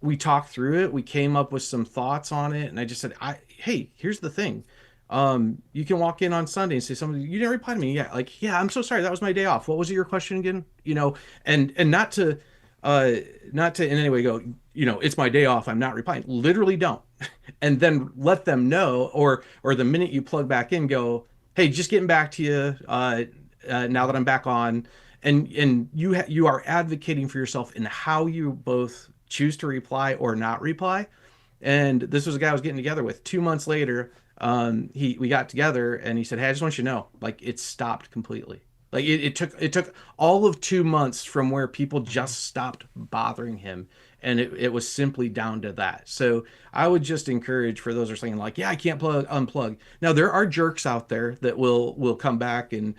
we talked through it. We came up with some thoughts on it. And I just said, hey, here's the thing. You can walk in on Sunday and say, you didn't reply to me. Yeah. Like, yeah, I'm so sorry. That was my day off. What was your question again? And not to in any way go, it's my day off, I'm not replying. Literally don't. And then let them know, or the minute you plug back in, go, hey, just getting back to you now that I'm back on. And you are advocating for yourself in how you both choose to reply or not reply. And this was a guy I was getting together with 2 months later. We got together, and he said, hey, I just want you to know, like, it stopped completely. Like it took all of 2 months from where people just stopped bothering him. And it was simply down to that. So I would just encourage, for those who are saying, like, yeah, I can't unplug. Now, there are jerks out there that will come back and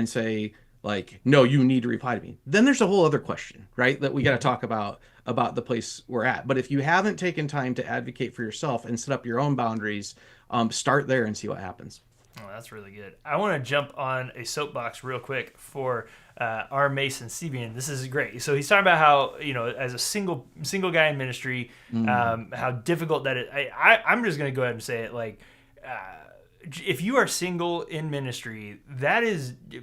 say, like, no, you need to reply to me. Then there's a whole other question, right, that we got to talk about the place we're at. But if you haven't taken time to advocate for yourself and set up your own boundaries, start there and see what happens. Oh, that's really good. I want to jump on a soapbox real quick for our Mason Seabian. This is great. So he's talking about how, as a single guy in ministry, how difficult that is. I'm just going to go ahead and say it, like, if you are single in ministry,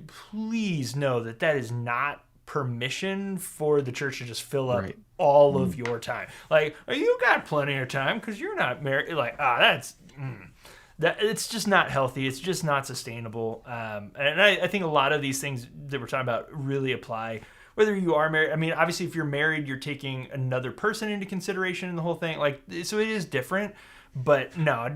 please know that is not permission for the church to just fill up all of your time. Like, oh, you got plenty of time because you're not married. Like, that it's just not healthy. It's just not sustainable. And I think a lot of these things that we're talking about really apply whether you are married. I mean, obviously, if you're married, you're taking another person into consideration in the whole thing. Like, so it is different. But no,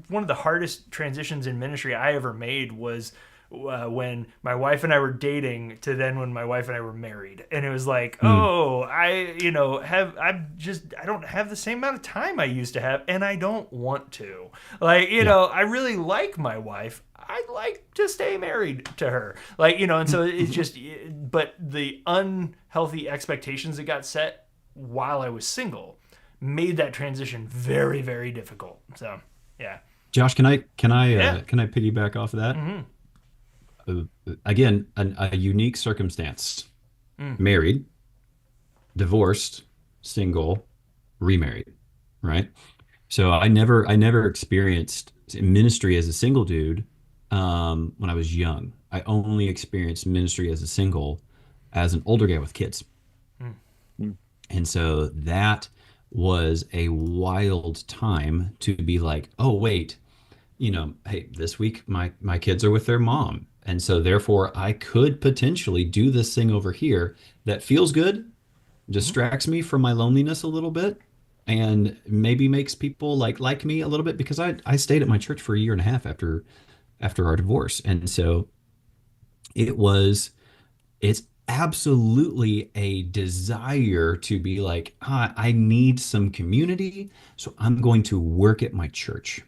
one of the hardest transitions in ministry I ever made was when my wife and I were dating to then when my wife and I were married, and it was like, Mm, oh, I don't have the same amount of time I used to have, and I don't want to. Like, yeah. I really like my wife. I'd like to stay married to her. Like, and so it's just, but the unhealthy expectations that got set while I was single made that transition very, very difficult. So, yeah. Josh, Yeah. can I piggyback off of that? Mm-hmm. Again, a unique circumstance. Mm. Married, divorced, single, remarried, right? So I never experienced ministry as a single dude when I was young. I only experienced ministry as a single as an older guy with kids. Mm. Mm. And so that was a wild time to be like, oh, wait, hey, this week my kids are with their mom. And so therefore I could potentially do this thing over here that feels good, Mm-hmm. distracts me from my loneliness a little bit, and maybe makes people like me a little bit because I stayed at my church for a year and a half after our divorce. And so it was it's absolutely a desire to be like, I need some community, so I'm going to work at my church.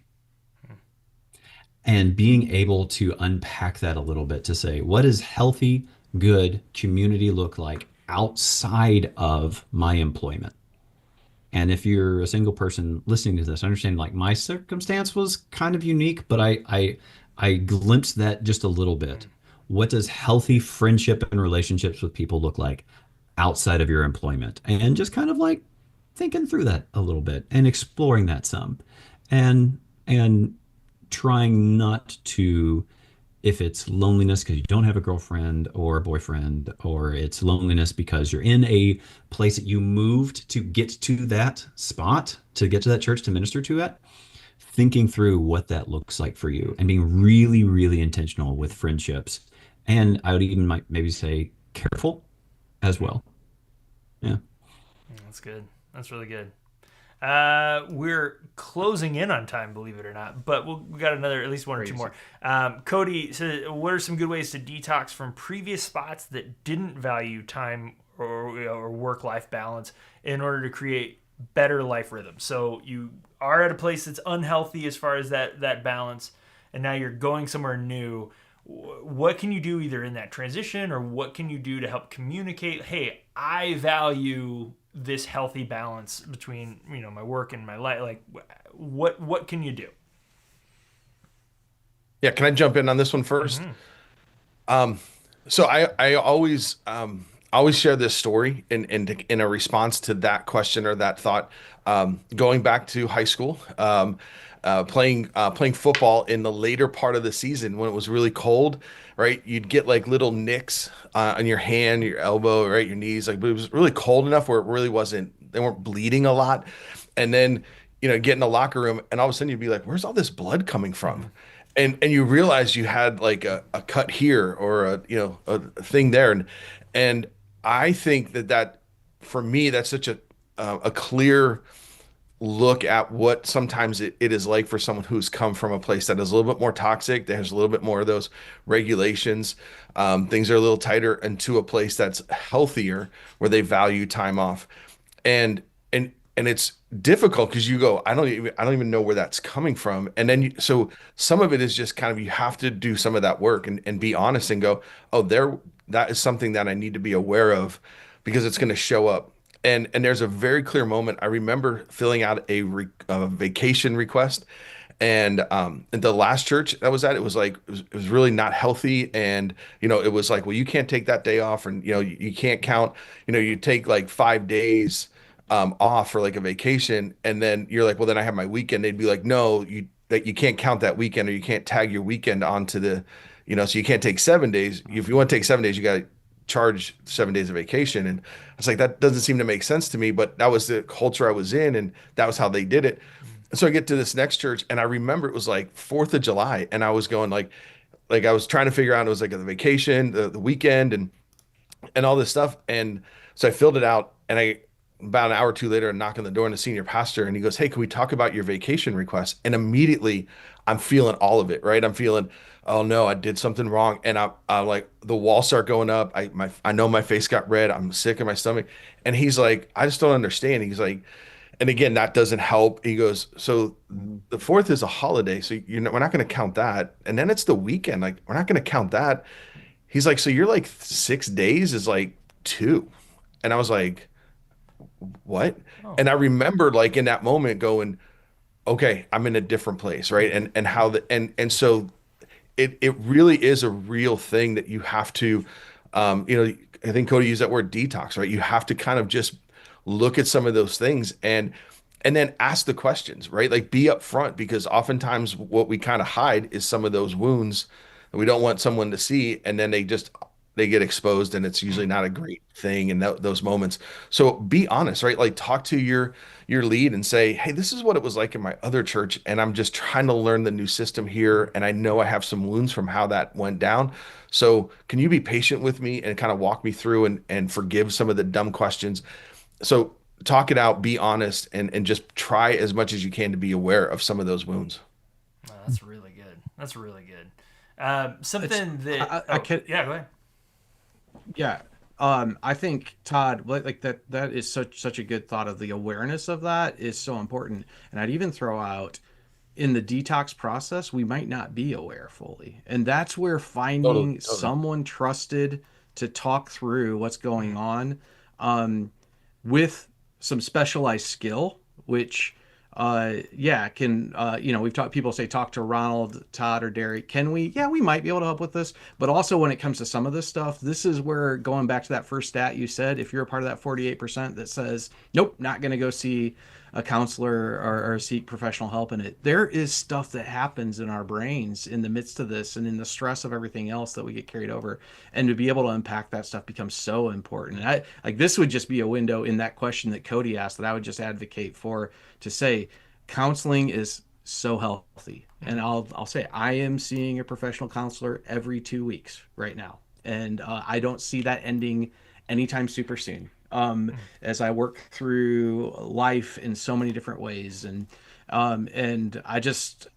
And being able to unpack that a little bit to say, what does healthy, good community look like outside of my employment? And if you're a single person listening to this, understand like my circumstance was kind of unique, but I glimpsed that just a little bit. What does healthy friendship and relationships with people look like outside of your employment? And just kind of like thinking through that a little bit and exploring that some. And trying not to, if it's loneliness because you don't have a girlfriend or a boyfriend, or it's loneliness because you're in a place that you moved to get to that spot, to get to that church to minister to it, thinking through what that looks like for you and being really, really intentional with friendships. And I would even might maybe say careful as well. Yeah. That's good. That's really good. We're closing in on time, believe it or not, but we got another, at least one or two Crazy. more. Cody says, what are some good ways to detox from previous spots that didn't value time or work-life balance in order to create better life rhythms? So you are at a place that's unhealthy as far as that balance, and now you're going somewhere new. What can you do either in that transition, or what can you do to help communicate, hey, I value this healthy balance between my work and my life? Like, what can you do? Yeah, can I jump in on this one first? Mm-hmm. So I always share this story in a response to that question or that thought. Going back to high school, playing football in the later part of the season when it was really cold, right? You'd get like little nicks on your hand, your elbow, right, your knees, like, but it was really cold enough where it really wasn't. They weren't bleeding a lot, and then get in the locker room, and all of a sudden you'd be like, "Where's all this blood coming Mm-hmm. from?" And you realize you had like a cut here or a thing there, and I think that for me that's such a clear look at what sometimes it is like for someone who's come from a place that is a little bit more toxic, that has a little bit more of those regulations. Things are a little tighter, and to a place that's healthier where they value time off. And it's difficult because you go, I don't even know where that's coming from. And then so some of it is just kind of, you have to do some of that work and be honest and go, oh, that is something that I need to be aware of because it's going to show up. And there's a very clear moment. I remember filling out a vacation request, and the last church that was at, it was like it was really not healthy, and it was like, well, you can't take that day off, and you can't count, you take like 5 days off for like a vacation, and then you're like, well, then I have my weekend. They'd be like, no, you can't count that weekend, or you can't tag your weekend onto so you can't take 7 days. If you want to take 7 days, you got to charge 7 days of vacation. And it's like, that doesn't seem to make sense to me, but that was the culture I was in, and that was how they did it. And so I get to this next church, and I remember it was like 4th of July, and I was going like I was trying to figure out, it was like the vacation, the weekend, and all this stuff. And so I filled it out, and I about an hour or two later, I knock on the door and the senior pastor, and he goes, "Hey, can we talk about your vacation request?" And immediately I'm feeling all of it, right? I'm feeling, oh no, I did something wrong. And I'm like, the walls start going up. I know my face got red. I'm sick in my stomach. And he's like, I just don't understand. He's like, and again, that doesn't help. He goes, so the fourth is a holiday, so we're not going to count that. And then it's the weekend, like we're not going to count that. He's like, so you're like 6 days is like two. And I was like, what? Oh, And I remember like in that moment going, okay, I'm in a different place, right? And how and so it really is a real thing that you have to, I think Cody used that word detox, right? You have to kind of just look at some of those things and then ask the questions, right? Like be upfront, because oftentimes what we kind of hide is some of those wounds that we don't want someone to see, and then they get exposed, and it's usually not a great thing in those moments. So be honest, right? Like talk to your lead and say, hey, this is what it was like in my other church, and I'm just trying to learn the new system here, and I know I have some wounds from how that went down. So can you be patient with me and kind of walk me through and forgive some of the dumb questions? So talk it out, be honest, and just try as much as you can to be aware of some of those wounds. oh, that's really good. That's really good. Something It's, that I can, yeah, go ahead. yeah. I think Todd, like that is such a good thought. Of the awareness of that is so important. And I'd even throw out, in the detox process, we might not be aware fully. And that's where Totally, finding totally. someone trusted to talk through what's going on, um, with some specialized skill, which yeah, can we've talked, people say talk to Ronald, Todd, or Derry. Can we? Yeah, we might be able to help with this. But also when it comes to some of this stuff, this is where, going back to that first stat you said, if you're a part of that 48% that says, nope, not going to go see a counselor, or seek professional help in it, there is stuff that happens in our brains in the midst of this, and in the stress of everything else that we get carried over. And to be able to unpack that stuff becomes so important. And I like, this would just be a window in that question that Cody asked, that I would just advocate for, to say counseling is so healthy. And I'll say I am seeing a professional counselor every 2 weeks right now, and I don't see that ending anytime super soon. As I work through life in so many different ways, and I would just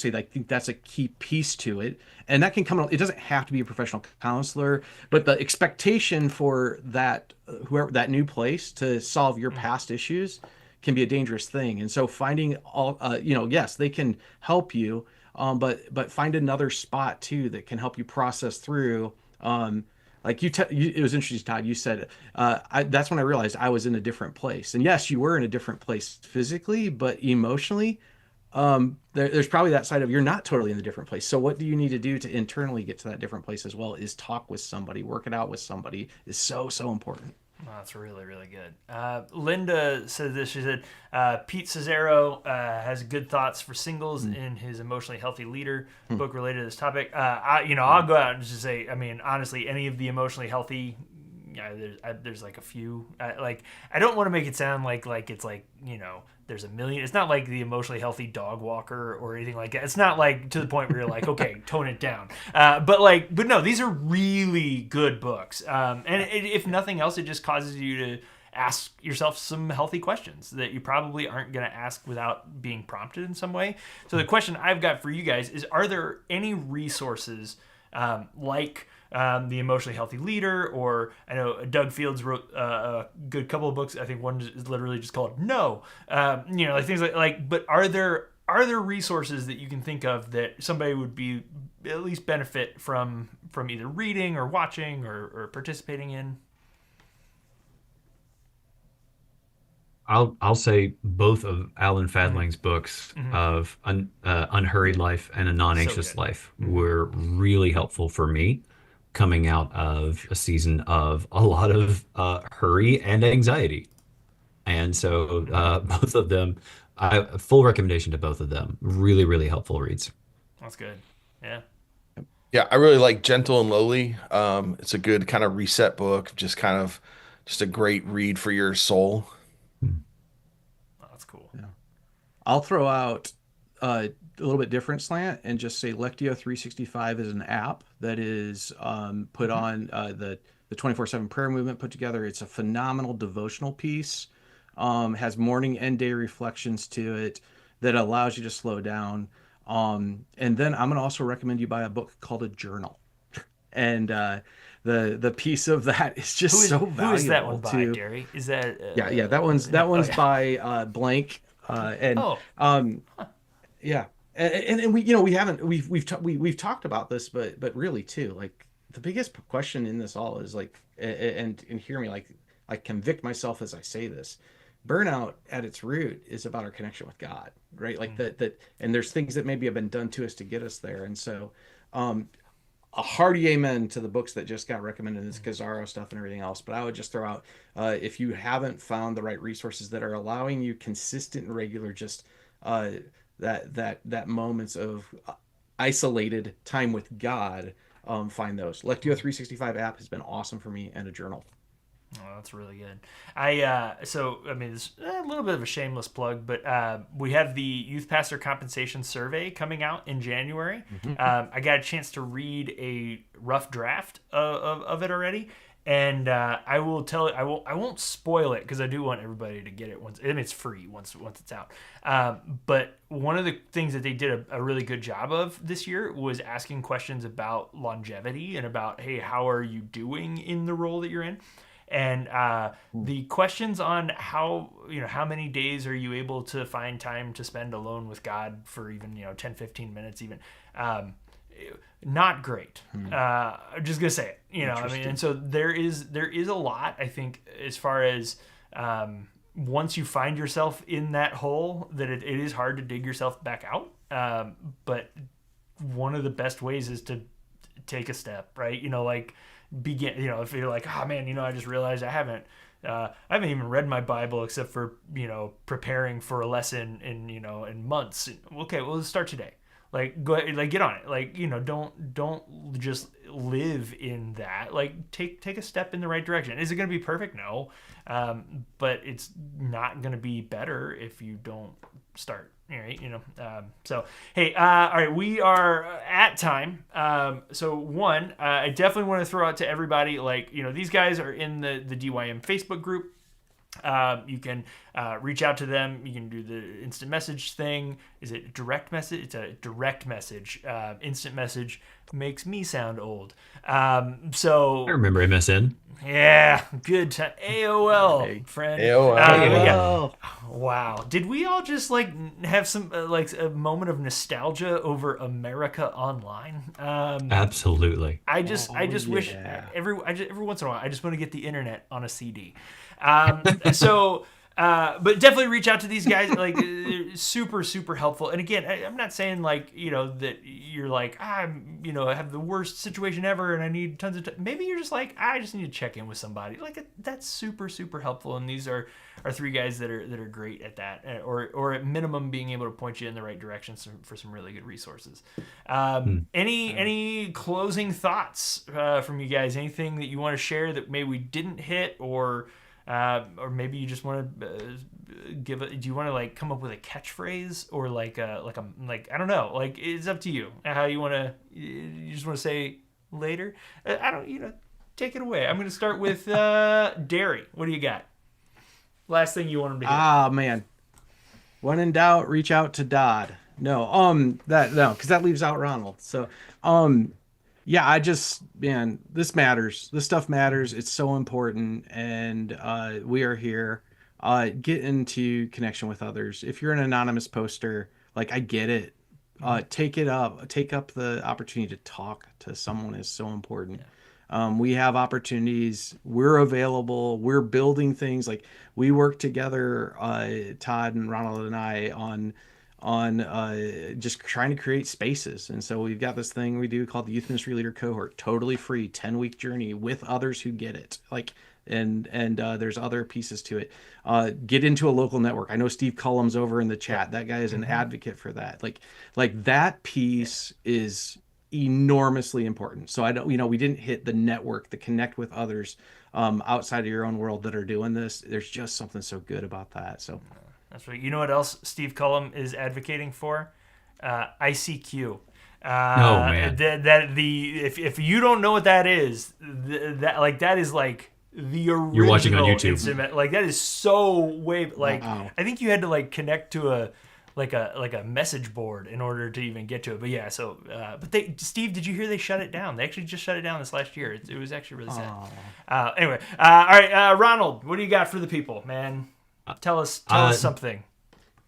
say that I think that's a key piece to it, and that can come. It doesn't have to be a professional counselor, but the expectation for that, whoever, that new place to solve your past issues, can be a dangerous thing. And so finding all, yes, they can help you, but find another spot too that can help you process through. Like it was interesting, Todd. You said, that's when I realized I was in a different place. And yes, you were in a different place physically, but emotionally, there's probably that side of, you're not totally in a different place. So what do you need to do to internally get to that different place as well? Is talk with somebody, work it out with somebody, is so important. Oh, that's really, really good. Linda said this. She said, Pete Cesaro has good thoughts for singles in his Emotionally Healthy Leader book related to this topic. I'll go out and just say, I mean, honestly, any of the emotionally healthy, there's like a few. I don't want to make it sound like it's like, there's a million. It's not like the Emotionally Healthy Dog Walker or anything like that. It's not like to the point where you're like, okay, tone it down. But no, these are really good books. If nothing else, it just causes you to ask yourself some healthy questions that you probably aren't going to ask without being prompted in some way. So the question I've got for you guys is, are there any resources like the Emotionally Healthy Leader, or I know Doug Fields wrote a good couple of books. I think one is literally just called No. Like things like. But are there resources that you can think of that somebody would be at least benefit from either reading or watching or participating in? I'll say both of Alan Fadling's books of Unhurried Life and A So Non-Anxious good. Life were really helpful for me coming out of a season of a lot of hurry and anxiety. And so both of them, full recommendation to both of them. Really, really helpful reads. That's good. Yeah. Yeah, I really like Gentle and Lowly. It's a good kind of reset book, just a great read for your soul. Oh, that's cool. Yeah. I'll throw out a little bit different slant and just say Lectio 365 is an app that is put on the the 24/7 prayer movement put together. It's a phenomenal devotional piece. Has morning and day reflections to it that allows you to slow down. And then I'm going to also recommend you buy a book called A Journal. And the piece of that is just so valuable. Who is that one by, Derry? Is that yeah, that one's by blank and Oh. yeah, and we've talked about this, but really too, like the biggest question in this all is like, and hear me, like I convict myself as I say this, burnout at its root is about our connection with God, right? Like that, and there's things that maybe have been done to us to get us there, and so a hearty amen to the books that just got recommended, this Gazzaro stuff and everything else. But I would just throw out, if you haven't found the right resources that are allowing you consistent and regular, just that moments of isolated time with God, find those. Lectio 365 app has been awesome for me, and A Journal. Oh, that's really good. So I mean, it's a little bit of a shameless plug, but we have the Youth Pastor Compensation Survey coming out in January. I got a chance to read a rough draft of it already, and I will tell it. I won't spoil it because I do want everybody to get it once. And it's free once it's out. But one of the things that they did a really good job of this year was asking questions about longevity and about, hey, how are you doing in the role that you're in? And the questions on how many days are you able to find time to spend alone with God for even 10, 15 minutes even, not great. I'm just gonna say it. I mean, and so there is a lot, I think, as far as once you find yourself in that hole, that it is hard to dig yourself back out. But one of the best ways is to take a step, right? Begin, if you're like, oh man, I just realized I haven't even read my Bible except for preparing for a lesson in months. Okay, well, let's start today. Like, go ahead, like, get on it. Like, don't just live in that. Like, take a step in the right direction. Is it going to be perfect? No, but it's not going to be better if you don't start. Right, so hey, all right, we are at time. So one, I definitely want to throw out to everybody, like, these guys are in the DYM Facebook group. You can reach out to them. You can do the instant message thing. Is it direct message? It's a direct message. Instant message makes me sound old. So I remember MSN. Yeah, good time. AOL, friend. AOL. Yeah. Wow. Did we all just have some a moment of nostalgia over America Online? Absolutely. I just wish every once in a while I just want to get the internet on a CD. But definitely reach out to these guys. Like, they're super, super helpful. And again, I'm not saying that you're like, I have the worst situation ever and I need tons of time. Maybe you're just like, I just need to check in with somebody. Like, that's super, super helpful. And these are three guys that are great at that, or at minimum being able to point you in the right direction for some really good resources. Any closing thoughts from you guys? Anything that you want to share that maybe we didn't hit, or maybe you just want to do you want to come up with a catchphrase, or I don't know, it's up to you how you want to, you just want to say later. I don't, take it away. I'm going to start with Derry. What do you got? Last thing you want him to hear. Ah, man. When in doubt, reach out to Dodd. No, because that leaves out Ronald. So, yeah, this matters. This stuff matters. It's so important, and we are here. Get into connection with others. If you're an anonymous poster, I get it. Take up the opportunity to talk to someone is so important. We have opportunities. We're available. We're building things. We work together, Todd and Ronald and I, on just trying to create spaces. And so we've got this thing we do called the Youth Ministry Leader Cohort, totally free, 10-week journey with others who get it. And there's other pieces to it. Get into a local network. I know Steve Cullum's over in the chat. That guy is an advocate for that. That piece is enormously important. So I don't, we didn't hit the network, the connect with others outside of your own world that are doing this. There's just something so good about that. So that's right. You know what else Steve Cullum is advocating for? ICQ. Oh man. If you don't know what that is, that is like the You're watching on original YouTube. instrument. Like that is so way like Wow. I think you had to like connect to a message board in order to even get to it. But yeah, so but Steve, did you hear they shut it down? They actually just shut it down this last year. It was actually really sad. Anyway, all right, Ronald, what do you got for the people, man? Tell us something.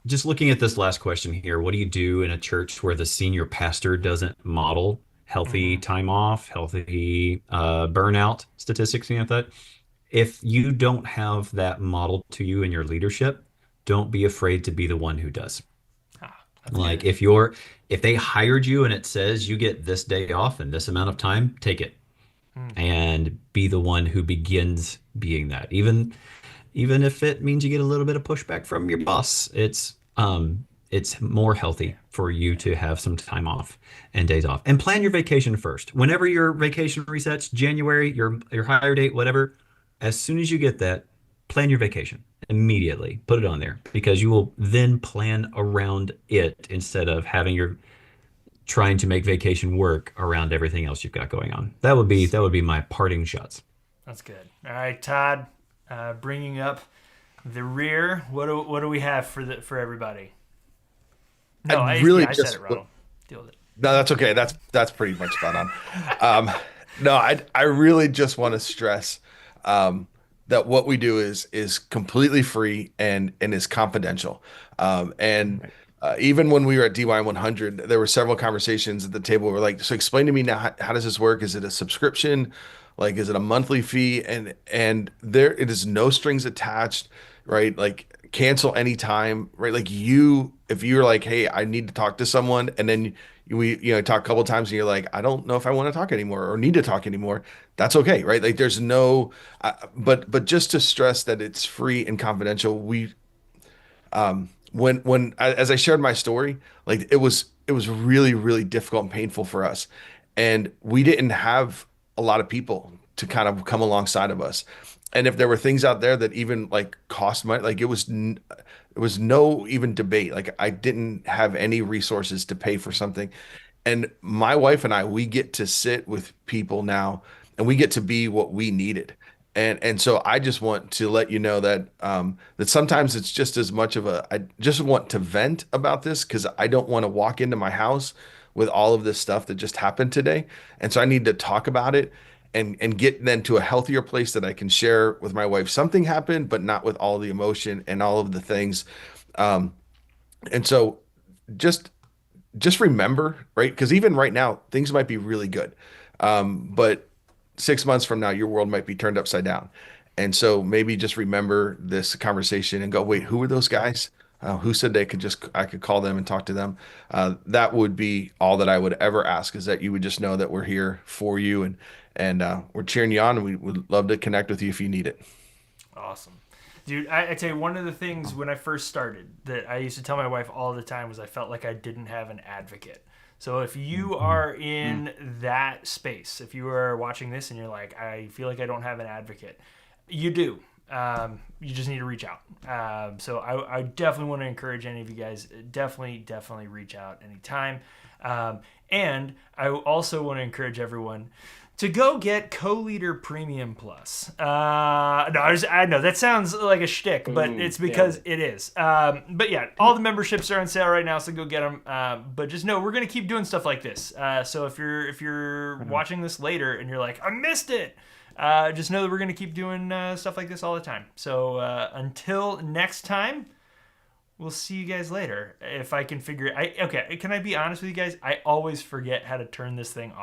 Just looking at this last question here, what do you do in a church where the senior pastor doesn't model healthy time off, healthy burnout statistics, like that? If you don't have that modeled to you in your leadership, don't be afraid to be the one who does. Like if they hired you and it says you get this day off and this amount of time, take it and be the one who begins being that. Even if it means you get a little bit of pushback from your boss, it's more healthy for you to have some time off and days off. And plan your vacation first. Whenever your vacation resets, January, your hire date, whatever, as soon as you get that, plan your vacation immediately. Put it on there because you will then plan around it instead of trying to make vacation work around everything else you've got going on. That would be my parting shots. That's good. All right, Todd, bringing up the rear. What do we have for everybody? No, I said it, Ronald. Deal with it. No, that's okay. That's pretty much spot on. No, I really just want to stress that what we do is completely free and is confidential. Even when we were at DY 100, there were several conversations at the table. We're like, so explain to me now, how does this work? Is it a subscription? Like, is it a monthly fee? And there, it is no strings attached, right? Like, cancel anytime, right? Like if you're like, hey, I need to talk to someone, and then we talk a couple of times and you're like, I don't know if I want to talk anymore or need to talk anymore, that's okay, right? Like there's no but just to stress that it's free and confidential. We as I shared my story, like it was really, really difficult and painful for us, and we didn't have a lot of people to kind of come alongside of us. And if there were things out there that even like cost money, like it was no even debate. Like I didn't have any resources to pay for something. And my wife and we get to sit with people now and we get to be what we needed. And so I just want to let you know that that sometimes it's just as much of I just want to vent about this because I don't want to walk into my house with all of this stuff that just happened today. And so I need to talk about it and get then to a healthier place that I can share with my wife. Something happened, but not with all the emotion and all of the things. And so just remember, right? Because even right now, things might be really good. But 6 months from now, your world might be turned upside down. And so maybe just remember this conversation and go, wait, who were those guys? Who said I could call them and talk to them? That would be all that I would ever ask, is that you would just know that we're here for you and we're cheering you on, and we would love to connect with you if you need it. Awesome. Dude, I tell you, one of the things when I first started that I used to tell my wife all the time was I felt like I didn't have an advocate. So if you are in that space, if you are watching this and you're like, I feel like I don't have an advocate, you do. You just need to reach out. So I definitely want to encourage any of you guys, definitely reach out anytime. And I also want to encourage everyone to go get Coleader Premium Plus. I know that sounds like a shtick, but it's because it is. But yeah, all the memberships are on sale right now, so go get them. But just know we're gonna keep doing stuff like this. So if you're watching this later and you're like, I missed it, just know that we're gonna keep doing stuff like this all the time. So until next time, we'll see you guys later. If I can figure it. Okay, can I be honest with you guys? I always forget how to turn this thing off.